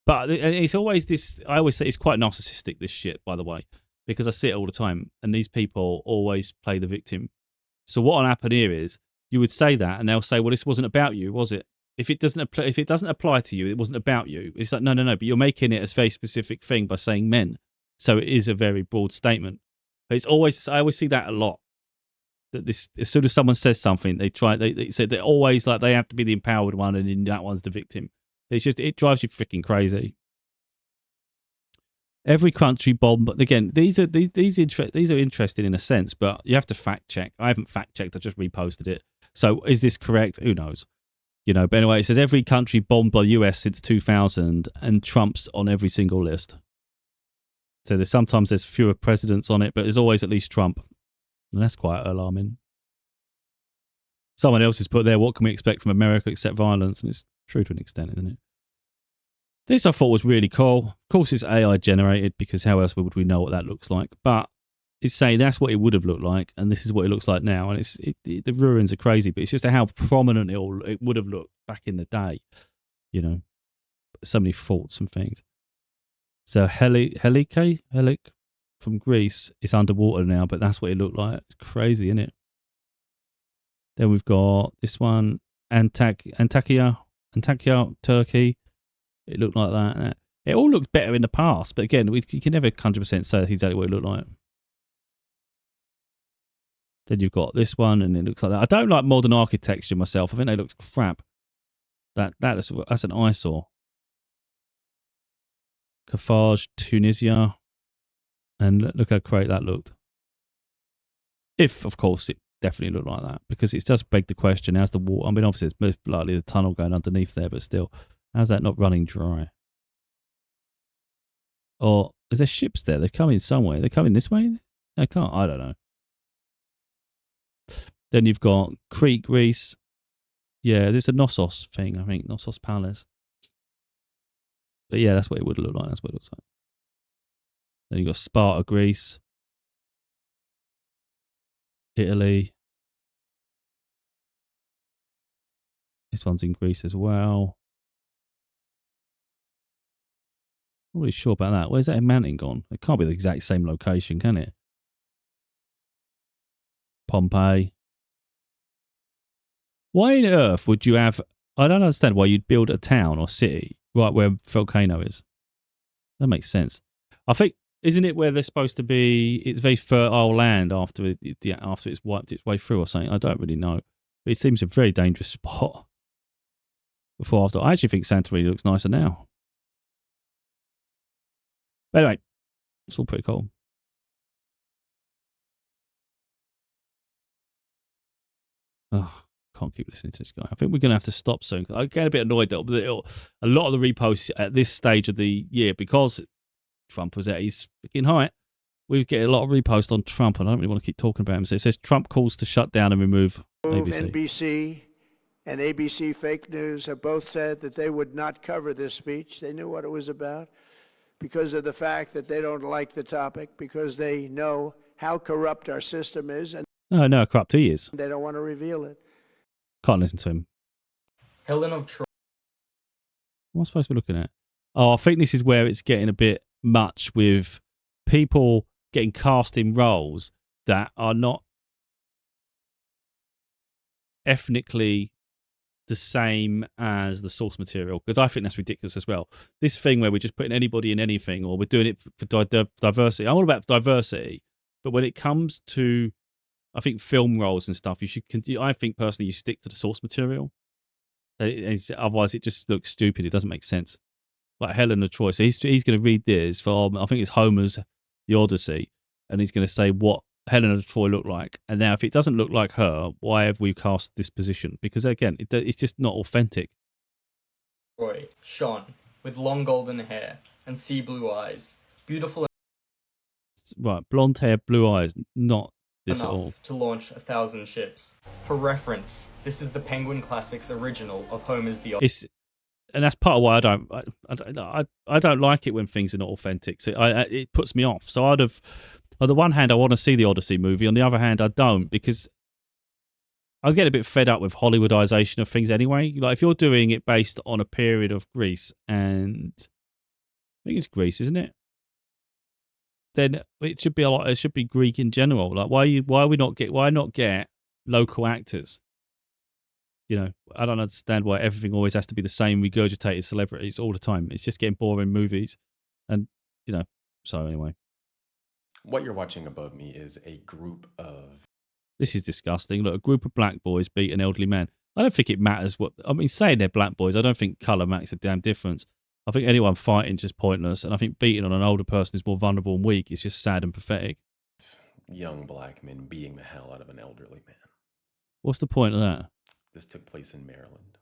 But it's always this, I always say it's quite narcissistic, this shit, by the way, because I see it all the time. And these people always play the victim. So what will happen here is you would say that and they'll say, well, this wasn't about you, was it? If it doesn't apply to you, it wasn't about you. It's like, no, but you're making it a very specific thing by saying men. So it is a very broad statement. But I always see that a lot. That this, as soon as someone says something, they say they're always like they have to be the empowered one, and then that one's the victim. It drives you freaking crazy. Every country bomb, but again, these are interesting in a sense, but you have to fact check. I haven't fact checked. I just reposted it. So is this correct? Who knows? But anyway, it says every country bombed by the US since 2000, and Trump's on every single list. So sometimes there's fewer presidents on it, but there's always at least Trump. And that's quite alarming. Someone else has put there, what can we expect from America except violence? And it's true to an extent, isn't it? This I thought was really cool. Of course, it's AI generated, because how else would we know what that looks like? But it's saying that's what it would have looked like, and this is what it looks like now. And the ruins are crazy, but it's just how prominent it would have looked back in the day. So many faults and things. So Helic from Greece is underwater now, but that's what it looked like. It's crazy, isn't it? Then we've got this one, Antakya, Turkey. It looked like that. It all looked better in the past, but again, you can never 100% say exactly what it looked like. Then you've got this one, and it looks like that. I don't like modern architecture myself. I think they look crap. That's an eyesore. Carthage, Tunisia. And look how great that looked. If, of course, it definitely looked like that. Because it does beg the question, how's the water? I mean, obviously, it's most likely the tunnel going underneath there, but still, how's that not running dry? Or is there ships there? They're coming somewhere. They're coming this way? They can't. I don't know. Then you've got Crete, Greece. Yeah, there's a Knossos thing, I think. Knossos Palace. But yeah, that's what it would look like. That's what it looks like. Then you've got Sparta, Greece. Italy. This one's in Greece as well. Not really sure about that. Where's that mountain gone? It can't be the exact same location, can it? Pompeii. Why on earth would you have... I don't understand why you'd build a town or city right where volcano is. That makes sense. I think, isn't it where they're supposed to be... It's very fertile land after it's wiped its way through or something? I don't really know. But it seems a very dangerous spot. I actually think Santorini looks nicer now. But anyway, it's all pretty cool. Oh, can't keep listening to this guy. I think we're going to have to stop soon. I get a bit annoyed that a lot of the reposts at this stage of the year, because Trump was at his freaking height. We get a lot of reposts on Trump, and I don't really want to keep talking about him. So it says Trump calls to shut down and remove ABC. NBC and ABC fake news have both said that they would not cover this speech. They knew what it was about because of the fact that they don't like the topic, because they know how corrupt our system is, and No, how corrupt he is. they don't want to reveal it. Can't listen to him. Helen of Troy. What am I supposed to be looking at? Oh, I think this is where it's getting a bit much with people getting cast in roles that are not ethnically the same as the source material, because I think that's ridiculous as well. This thing where we're just putting anybody in anything, or we're doing it for diversity. I'm all about diversity, but when it comes to, I think, film roles and stuff, you should. I think personally, you stick to the source material. Otherwise, it just looks stupid. It doesn't make sense. Like Helen of Troy, so he's going to read this for, I think it's Homer's The Odyssey, and he's going to say what Helen of Troy looked like. And now, if it doesn't look like her, why have we cast this position? Because again, it's just not authentic. Troy, Sean, with long golden hair and sea blue eyes, beautiful Right, blonde hair, blue eyes, not this at enough all. to launch 1,000 ships. For reference, this is the Penguin Classics original of Homer's The Odyssey. And that's part of why I don't like it when things are not authentic. So it puts me off. So on the one hand, I want to see the Odyssey movie. On the other hand, I don't, because I get a bit fed up with Hollywoodization of things anyway. Like if you're doing it based on a period of Greece, and I think it's Greece, isn't it? Then it should be a lot. It should be Greek in general. Like why not get local actors? You know, I don't understand why everything always has to be the same regurgitated celebrities all the time. It's just getting boring movies. And, you know, so anyway. What you're watching above me is a group of... This is disgusting. Look, a group of black boys beat an elderly man. I don't think it matters what... I mean, saying they're black boys, I don't think colour makes a damn difference. I think anyone fighting is just pointless. And I think beating on an older person who's more vulnerable and weak is just sad and pathetic. Young black men beating the hell out of an elderly man. What's the point of that? This took place in Maryland.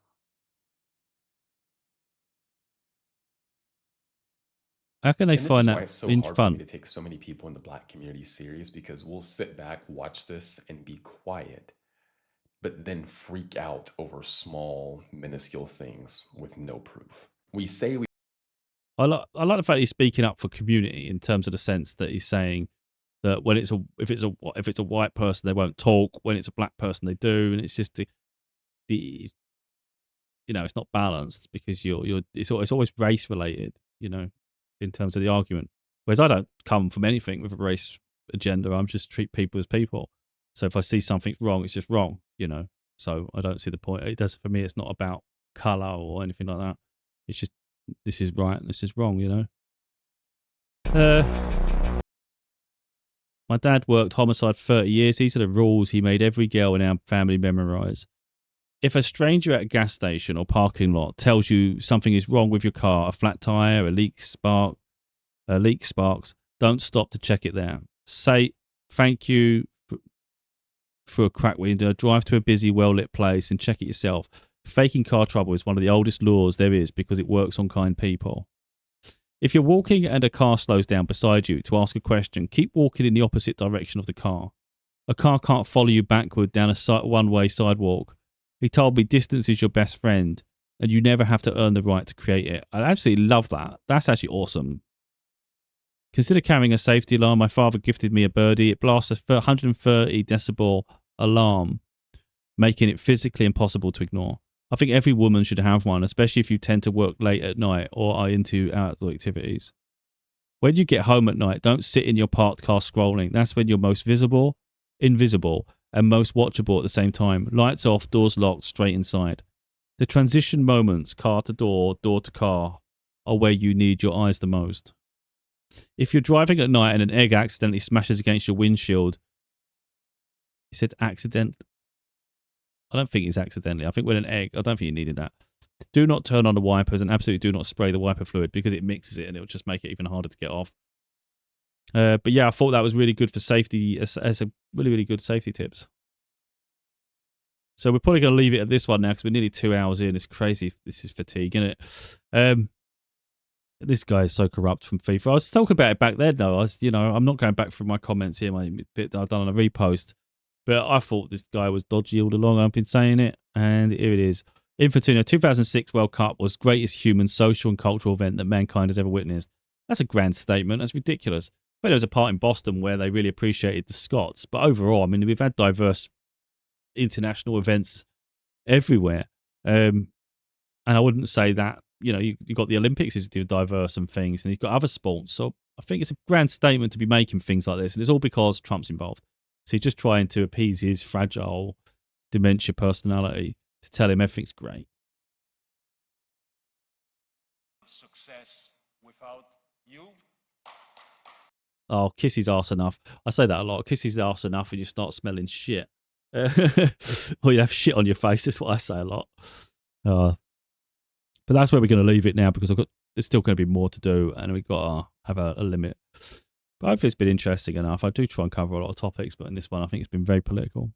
How can they And find this is why that it's so in hard for fun? me to take so many people in the black community serious, because we'll sit back, watch this, and be quiet, but then freak out over small, minuscule things with no proof. We say we... I like the fact he's speaking up for community in terms of the sense that he's saying that when if it's a white person they won't talk, when it's a black person they do, and it's just the you know, it's not balanced because it's always race related, you know, in terms of the argument. Whereas I don't come from anything with a race agenda. I'm just treat people as people. So if I see something's wrong, it's just wrong, you know. So I don't see the point. It does for me. It's not about color or anything like that. It's just this is right and this is wrong, you know. My dad worked homicide 30 years. These are the rules he made every girl in our family memorize. If a stranger at a gas station or parking lot tells you something is wrong with your car, a flat tire, a leak sparks, don't stop to check it there. Say thank you through a crack window, drive to a busy, well-lit place and check it yourself. Faking car trouble is one of the oldest laws there is because it works on kind people. If you're walking and a car slows down beside you to ask a question, keep walking in the opposite direction of the car. A car can't follow you backward down a one-way sidewalk. He told me distance is your best friend and you never have to earn the right to create it. I absolutely love that. That's actually awesome. Consider carrying a safety alarm. My father gifted me a birdie. It blasts a 130 decibel alarm, making it physically impossible to ignore. I think every woman should have one, especially if you tend to work late at night or are into outdoor activities. When you get home at night, don't sit in your parked car scrolling. That's when you're most visible, invisible, and most watchable at the same time. Lights off, doors locked, straight inside. The transition moments, car to door to car, are where you need your eyes the most. If you're driving at night and an egg accidentally smashes against your windshield, he said accident. I don't think it's accidentally. I think with an egg, I don't think you needed that. Do not turn on the wipers and absolutely do not spray the wiper fluid because it mixes it and it will just make it even harder to get off. But yeah, I thought that was really good for safety, as a really, really good safety tips. So we're probably going to leave it at this one now because we're nearly 2 hours in. It's crazy. This is fatigue, isn't it? This guy is so corrupt from FIFA. I was talking about it back then, though. I'm not going back through my comments here, my bit that I've done on a repost. But I thought this guy was dodgy all along. I've been saying it, and here it is. Infantino, 2006 World Cup was greatest human, social, and cultural event that mankind has ever witnessed. That's a grand statement. That's ridiculous. But there was a part in Boston where they really appreciated the Scots. But overall, I mean, we've had diverse international events everywhere. And I wouldn't say that, you got the Olympics is diverse and things, and you've got other sports. So I think it's a grand statement to be making things like this. And it's all because Trump's involved. So he's just trying to appease his fragile dementia personality to tell him everything's great. Success without you. Oh, kiss his arse enough. I say that a lot. Kiss his arse enough and you start smelling shit. Or you have shit on your face. That's what I say a lot. But that's where we're going to leave it now, because there's still going to be more to do, and we've got to have a limit. But hopefully it's been interesting enough. I do try and cover a lot of topics, but in this one I think it's been very political.